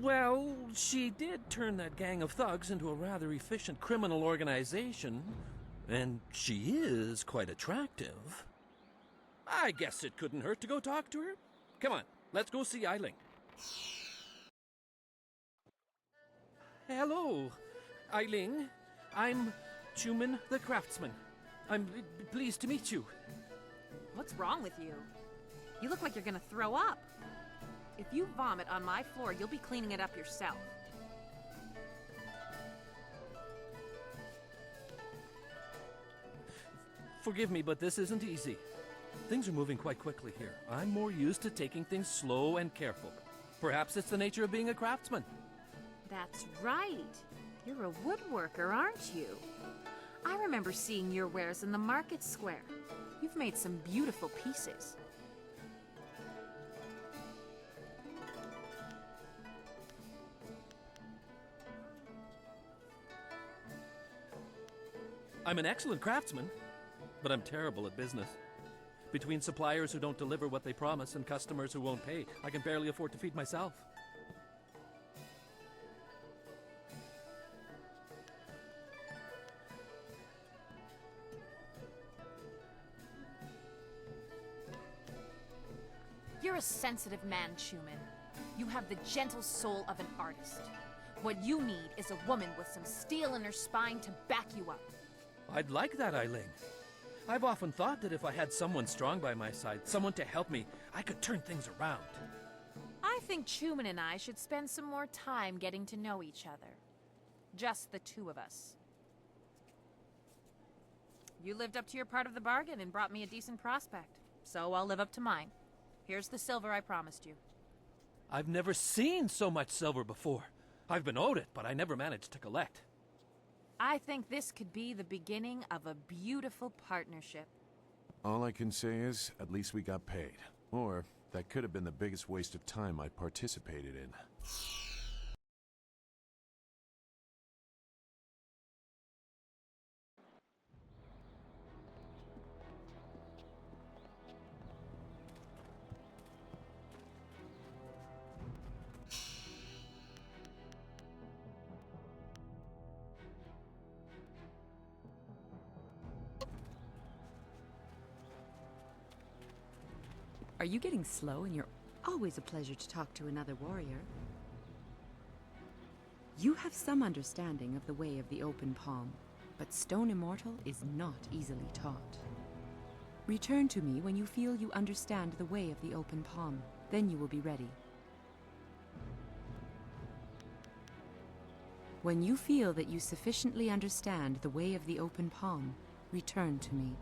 Well, she did turn that gang of thugs into a rather efficient criminal organization, and she is quite attractive. I guess it couldn't hurt to go talk to her. Come on, let's go see Eileen. Hello, Eileen. I'm Schumann the craftsman. I'm pleased to meet you. What's wrong with you? You look like you're gonna throw up. If you vomit on my floor, you'll be cleaning it up yourself. Forgive me, but this isn't easy. Things are moving quite quickly here. I'm more used to taking things slow and careful. Perhaps it's the nature of being a craftsman. That's right. You're a woodworker, aren't you? I remember seeing your wares in the market square. You've made some beautiful pieces. I'm an excellent craftsman, but I'm terrible at business. Between suppliers who don't deliver what they promise and customers who won't pay, I can barely afford to feed myself. You're a sensitive man, Schumann. You have the gentle soul of an artist. What you need is a woman with some steel in her spine to back you up. I'd like that, Eileen. I've often thought that if I had someone strong by my side, someone to help me, I could turn things around. I think Schumann and I should spend some more time getting to know each other. Just the two of us. You lived up to your part of the bargain and brought me a decent prospect, so I'll live up to mine. Here's the silver I promised you. I've never seen so much silver before. I've been owed it, but I never managed to collect. I think this could be the beginning of a beautiful partnership. All I can say is, at least we got paid. Or, that could have been the biggest waste of time I participated in. Are you getting slow? And you're always a pleasure to talk to another warrior. You have some understanding of the way of the open palm, but Stone Immortal is not easily taught. Return to me when you feel you understand the way of the open palm. Then you will be ready. When you feel that you sufficiently understand the way of the open palm, return to me.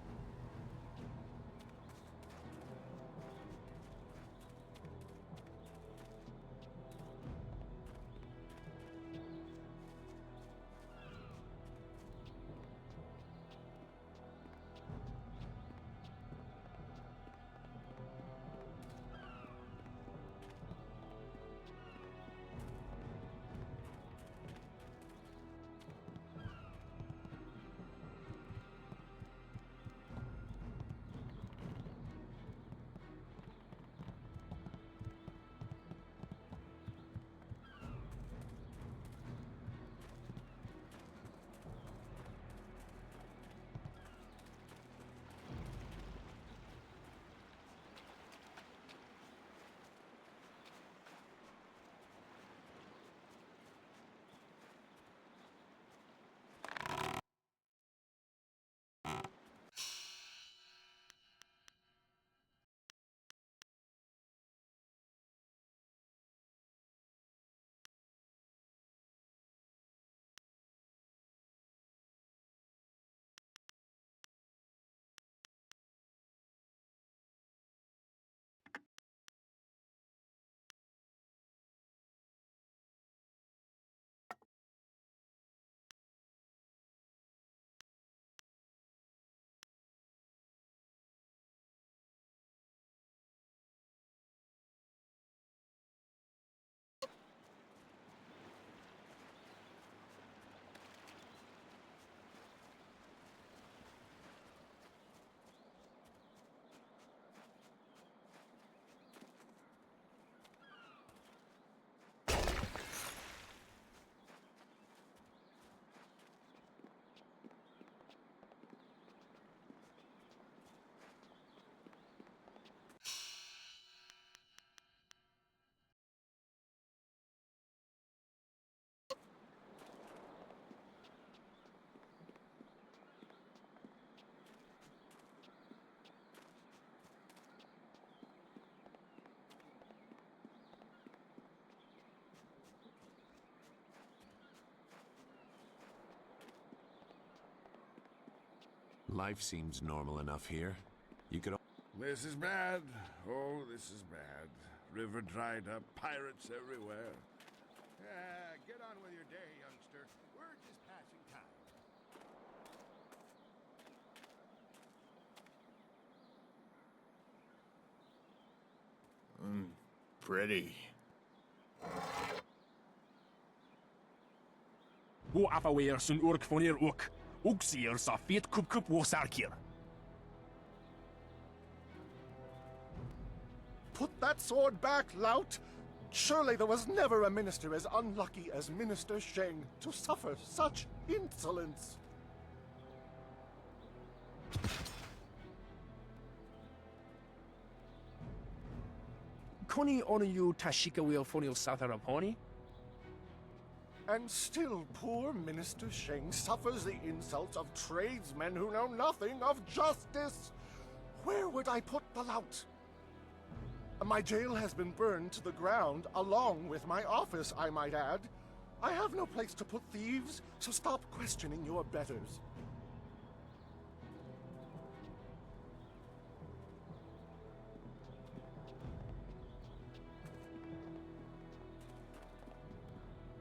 Life seems normal enough here. You could... This is bad. Oh, this is bad. River dried up, pirates everywhere. Get on with your day, youngster. We're just passing time. Pretty. Hoe afweer zijn urk van hier ook. Uxier Safit Kup Wosarkir. Put that sword back, lout! Surely there was never a minister as unlucky as Minister Sheng to suffer such insolence. Koni Onuyu Tashika will Fonil Satharaponi? And still poor Minister Sheng suffers the insults of tradesmen who know nothing of justice. Where would I put the lout? My jail has been burned to the ground, along with my office, I might add. I have no place to put thieves, so stop questioning your betters.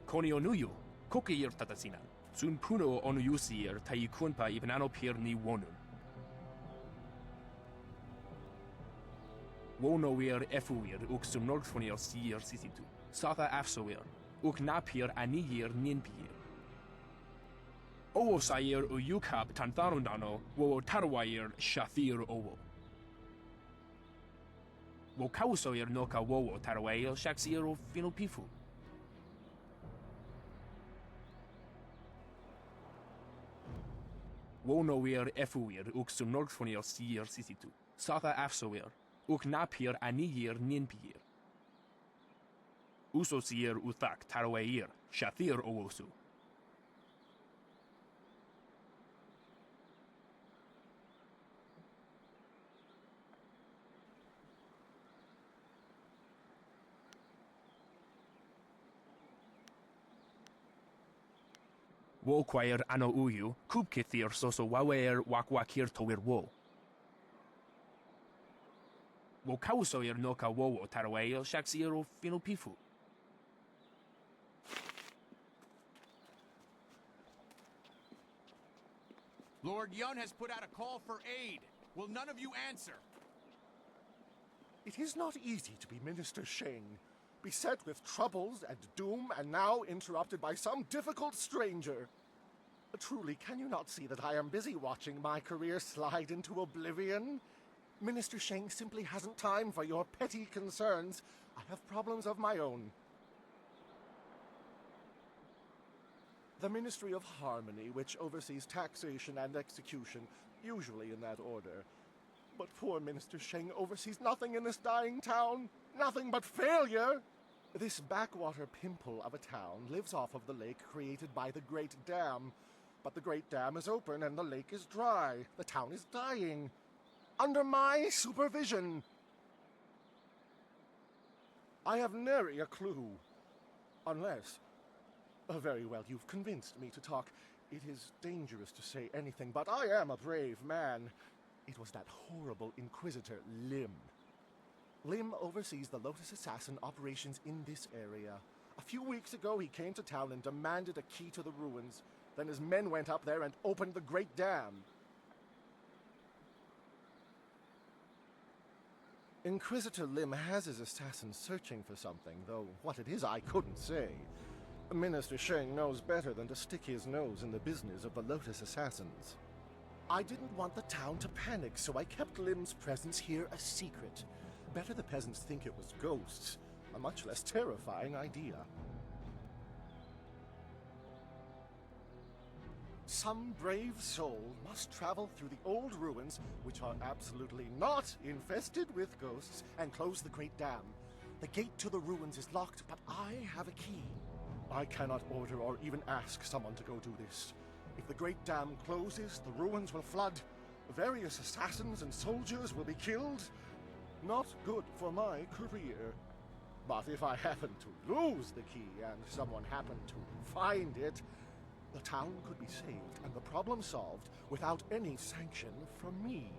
Koni Onuyu, Kokir Tatasina, Sun Puno Onuyusir Taikunpa Ibnano Pir Ni Wonun. Wonoir Efuir Uxum Northfonir Seer Sisitu, Satha Afsoir, Uknapir Anir Ninpir. Owo Sayer Uyukab Tantharundano, Wo Tarwair Shathir Owo. Wo Kausoir Noka Wowo Tarwair Shaxir Finopifu. Wonoir Efuir Uxum Northfonir Seer Sisitu, Satha Afsoir. Uknapir Anir Ninpir. Usosir Uthak Tarwair, Shathir Owosu. Wo Quair Ano Uyu, Kubkithir Soso Wawer Wakwakir Towir Wo. Wo Kausoir Noka Wowo Tarwail Shaxiro Finopifu. Lord Yun has put out a call for aid. Will none of you answer? It is not easy to be Minister Sheng, beset with troubles and doom, and now interrupted by some difficult stranger. Truly, can you not see that I am busy watching my career slide into oblivion? Minister Sheng simply hasn't time for your petty concerns. I have problems of my own. The Ministry of Harmony, which oversees taxation and execution, usually in that order. But poor Minister Sheng oversees nothing in this dying town. Nothing but failure! This backwater pimple of a town lives off of the lake created by the Great Dam. But the Great Dam is open and the lake is dry. The town is dying. Under my supervision. I have nary a clue. Unless... very well, you've convinced me to talk. It is dangerous to say anything, but I am a brave man. It was that horrible Inquisitor, Lim. Lim oversees the Lotus Assassin operations in this area. A few weeks ago, he came to town and demanded a key to the ruins. Then his men went up there and opened the Great Dam. Inquisitor Lim has his assassins searching for something, though what it is I couldn't say. Minister Sheng knows better than to stick his nose in the business of the Lotus Assassins. I didn't want the town to panic, so I kept Lim's presence here a secret. Better the peasants think it was ghosts. A much less terrifying idea. Some brave soul must travel through the old ruins, which are absolutely not infested with ghosts, and close the Great Dam. The gate to the ruins is locked, but I have a key. I cannot order or even ask someone to go do this. If the Great Dam closes, the ruins will flood. Various assassins and soldiers will be killed. Not good for my career. But if I happen to lose the key and someone happened to find it, the town could be saved and the problem solved without any sanction from me.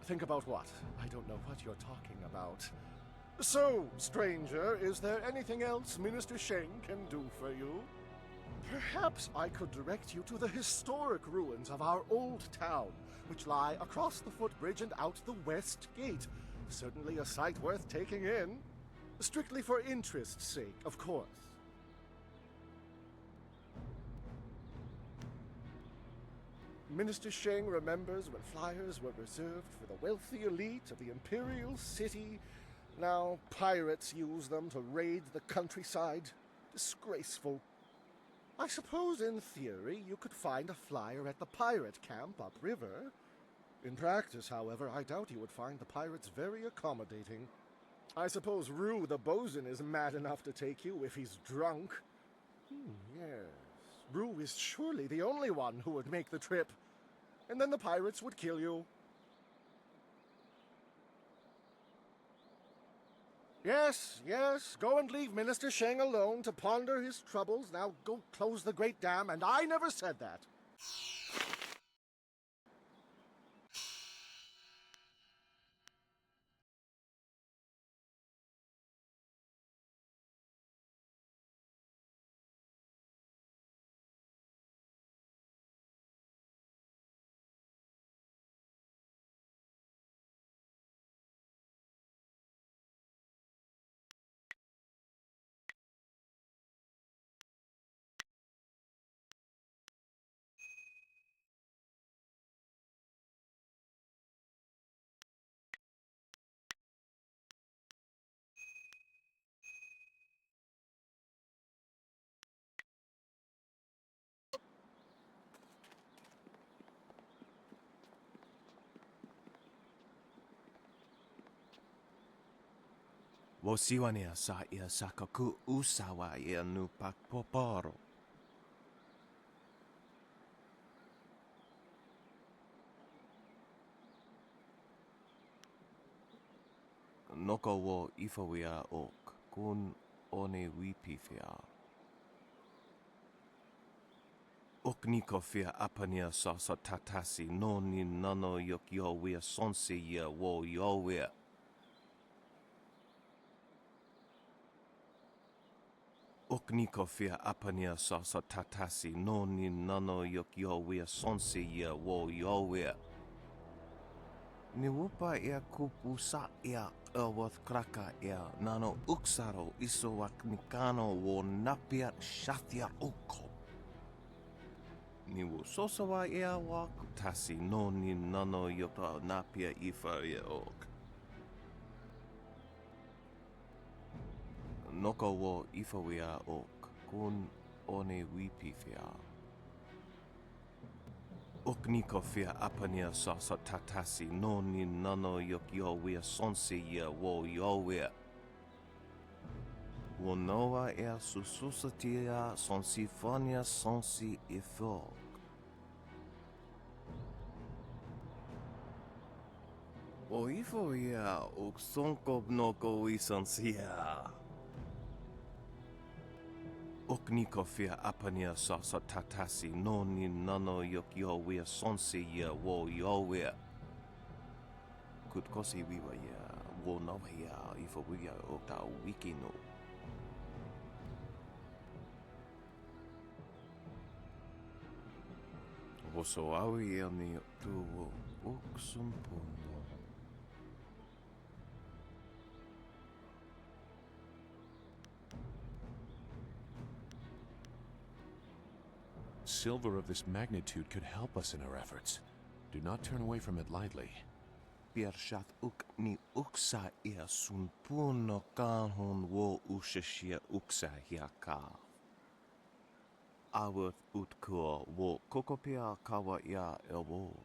Think about what? I don't know what you're talking about. So, stranger, is there anything else Minister Sheng can do for you? Perhaps I could direct you to the historic ruins of our old town, which lie across the footbridge and out the west gate. Certainly a sight worth taking in. Strictly for interest's sake, of course. Minister Sheng remembers when flyers were reserved for the wealthy elite of the Imperial City. Now pirates use them to raid the countryside. Disgraceful. I suppose in theory you could find a flyer at the pirate camp upriver. In practice, however, I doubt you would find the pirates very accommodating. I suppose Rue the bosun is mad enough to take you if he's drunk. Yes. Rue is surely the only one who would make the trip. And then the pirates would kill you. Yes, yes, go and leave Minister Sheng alone to ponder his troubles. Now go close the great dam, and I never said that. Wosiwania sa ia sakaku usawa ia nu pakpoporo. Noko wo ifawia ok kun one wipifia. Ok niko fia apania sa tatasi no ni nano yok yo wia sonsi ia wo yo wia. Ok niko fia apania sa tatasi no ni nano yok yo wia sonsi ia wo yo wia. Ni wupa ia kupu sa ia Elworth kraka ia nano uksaro isowak nikano wo napia shathia uko. Ni wo sosawa ia wak tasi no ni nano yota napia ifa ia ok. Noko wo ifa wia ok kun one wipifia. Ok niko fia apania sa tatasi no ni nano yok yo wia sonsi ia wo yo wia. Wo noa ea sususatia sonsi fania sonsi ifog. O ifo ia ok sonko noko isansia. Ok niko fia apania sa tatasi no ni nano yok yo wia sonsi ia wo yo wia. Kutkosi wiwa ia wo nawa ia ifo wia okta wiki no. Woso awi ia ni tu wo uksumpuno. Silver of this magnitude could help us in our efforts. Do not turn away from it lightly. Piershat uk ni uksa ia sun puno kanhon wo ushashia uksa hiaka. Awurth utkuo wo kokopia kawa ia elwoth.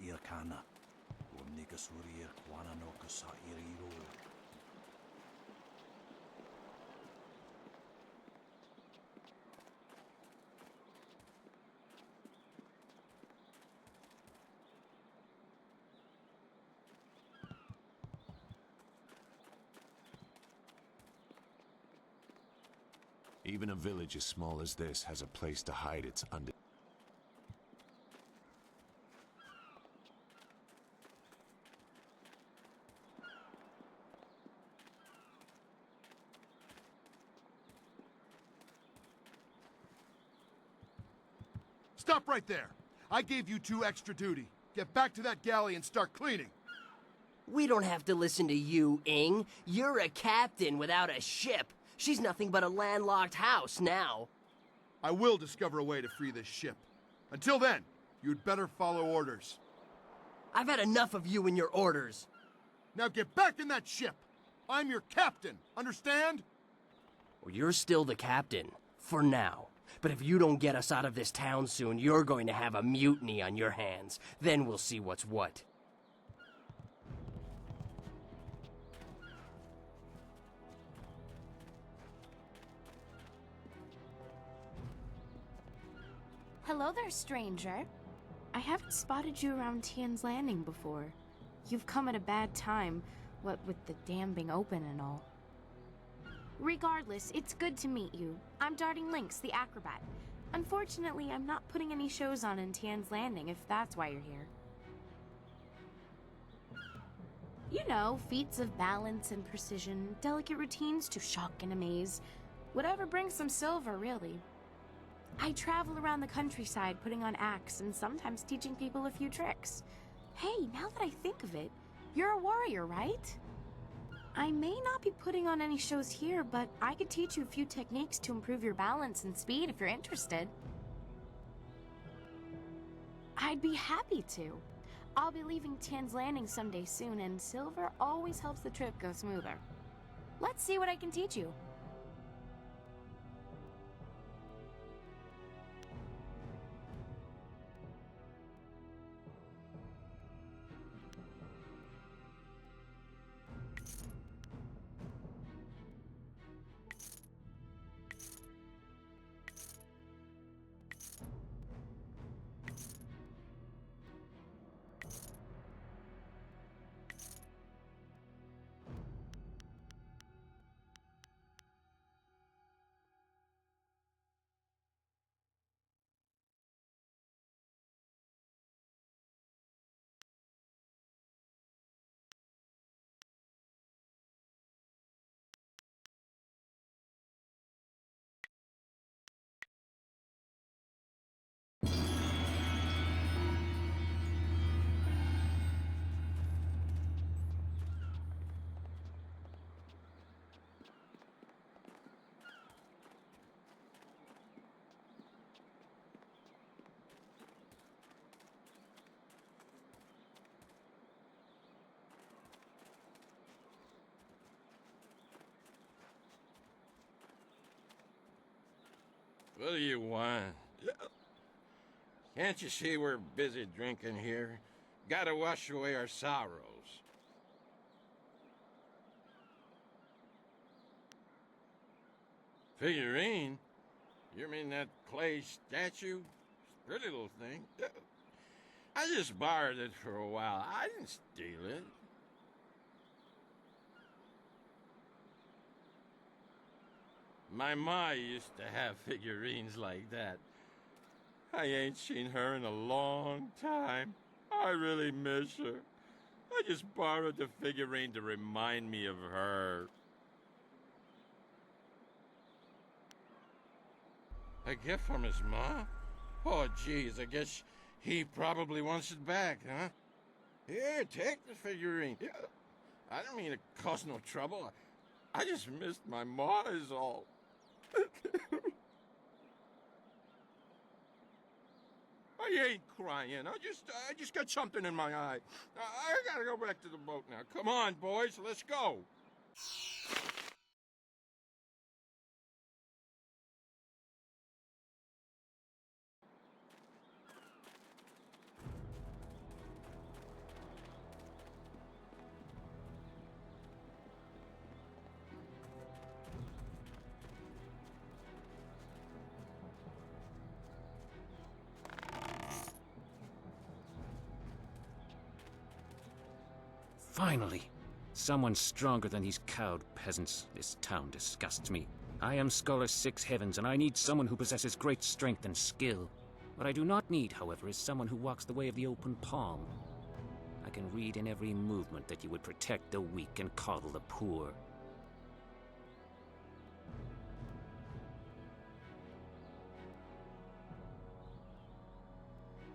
Irkana, Omnika Surir, Kwananoka sa Iriro. Even a village as small as this has a place to hide its undead. Stop right there! I gave you 2 extra duty. Get back to that galley and start cleaning. We don't have to listen to you, Ing. You're a captain without a ship. She's nothing but a landlocked house now. I will discover a way to free this ship. Until then, you'd better follow orders. I've had enough of you and your orders. Now get back in that ship! I'm your captain, understand? Well, you're still the captain, for now. But if you don't get us out of this town soon, you're going to have a mutiny on your hands. Then we'll see what's what. Hello there, stranger. I haven't spotted you around Tian's Landing before. You've come at a bad time, what with the dam being open and all. Regardless, it's good to meet you. I'm Darting Lynx, the acrobat. Unfortunately, I'm not putting any shows on in Tian's Landing, if that's why you're here. You know, feats of balance and precision, delicate routines to shock and amaze. Whatever brings some silver, really. I travel around the countryside putting on acts and sometimes teaching people a few tricks. Hey, now that I think of it, you're a warrior, right? I may not be putting on any shows here, but I could teach you a few techniques to improve your balance and speed if you're interested. I'd be happy to. I'll be leaving Tian's Landing someday soon, and silver always helps the trip go smoother. Let's see what I can teach you. What do you want? Can't you see we're busy drinking here? Gotta wash away our sorrows. Figurine? You mean that clay statue? Pretty little thing. I just borrowed it for a while. I didn't steal it. My ma used to have figurines like that. I ain't seen her in a long time. I really miss her. I just borrowed the figurine to remind me of her. A gift from his ma? Oh, geez, I guess he probably wants it back, huh? Here, take the figurine. Yeah. I don't mean to cause no trouble. I just missed my ma is all. I ain't crying. I just got something in my eye. I gotta go back to the boat now. Come on, boys, let's go. Finally! Someone stronger than these cowed peasants. This town disgusts me. I am Scholar Six Heavens, and I need someone who possesses great strength and skill. What I do not need, however, is someone who walks the way of the open palm. I can read in every movement that you would protect the weak and coddle the poor.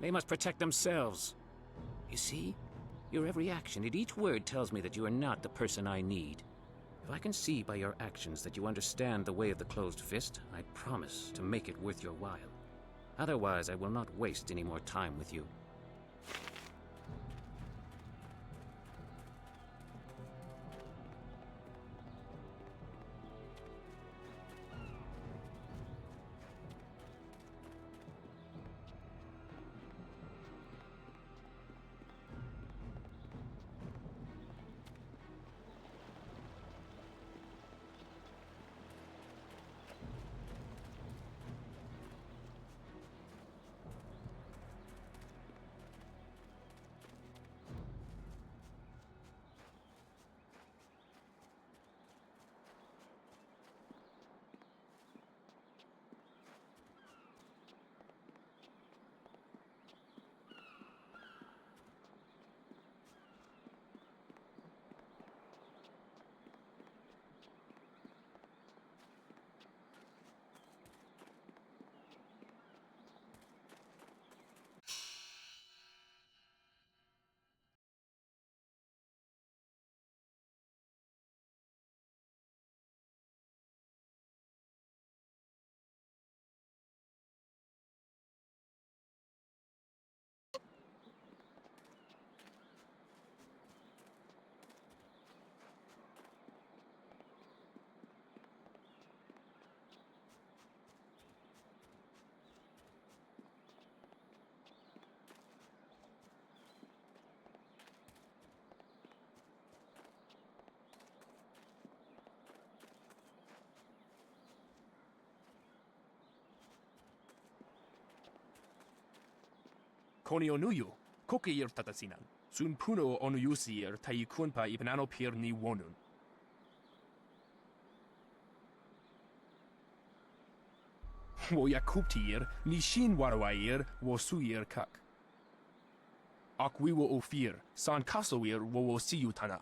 They must protect themselves. You see? Your every action and each word tells me that you are not the person I need. If I can see by your actions that you understand the way of the closed fist, I promise to make it worth your while. Otherwise, I will not waste any more time with you. Konio nuyu, kokeir tatasinan. Sun puno onuyusir taikunpa ipanano pir ni wonun. Wo yakuptir, ni shin warawair, wo suir kak. Akwi wo ofir, san kasoir wo siyutana.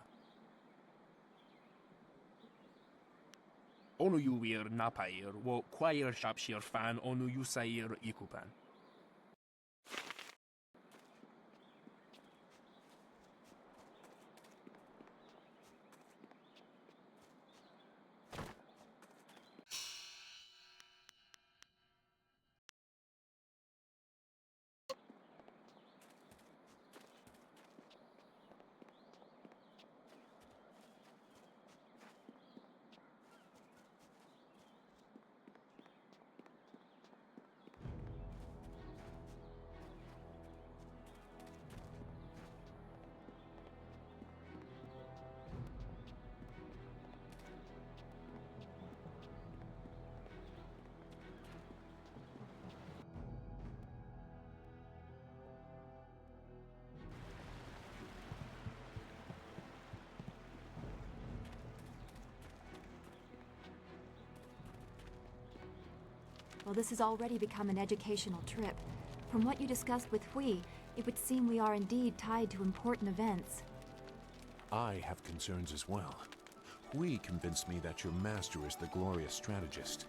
Onuyuir napair, wo kwair shapshir fan onuyusair ikupan. Well, this has already become an educational trip. From what you discussed with Hui, it would seem we are indeed tied to important events. I have concerns as well. Hui convinced me that your master is the glorious strategist.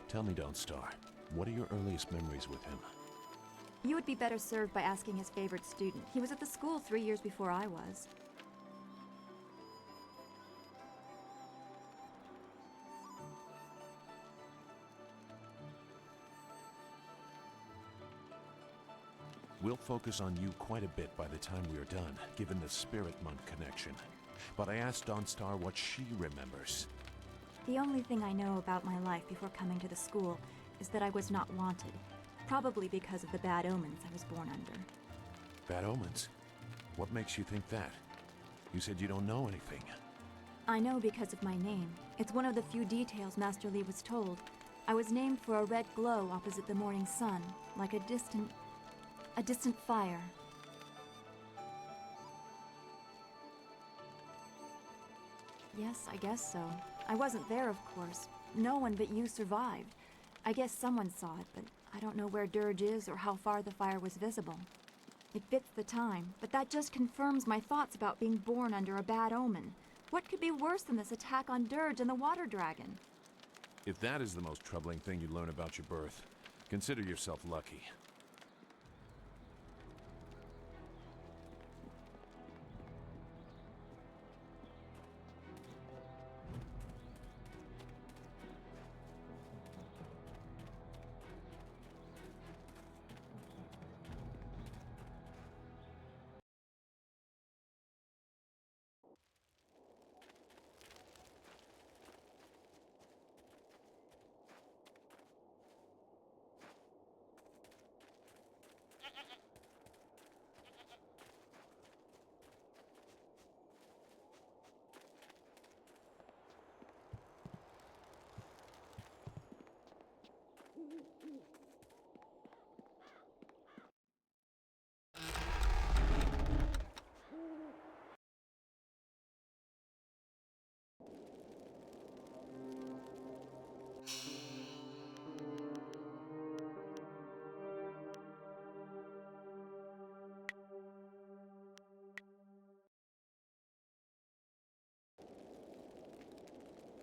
Tell me, Dawnstar, what are your earliest memories with him? You would be better served by asking his favorite student. He was at the school 3 years before I was. We'll focus on you quite a bit by the time we are done, given the Spirit Monk connection. But I asked Dawnstar what she remembers. The only thing I know about my life before coming to the school is that I was not wanted. Probably because of the bad omens I was born under. Bad omens? What makes you think that? You said you don't know anything. I know because of my name. It's one of the few details Master Li was told. I was named for a red glow opposite the morning sun, like a distant fire. Yes, I guess so. I wasn't there, of course, no one but you survived. I guess someone saw it, but I don't know where Dirge is or how far the fire was visible. It fits the time, but that just confirms my thoughts about being born under a bad omen. What could be worse than this attack on Dirge and the Water Dragon? If that is the most troubling thing you learn about your birth, consider yourself lucky.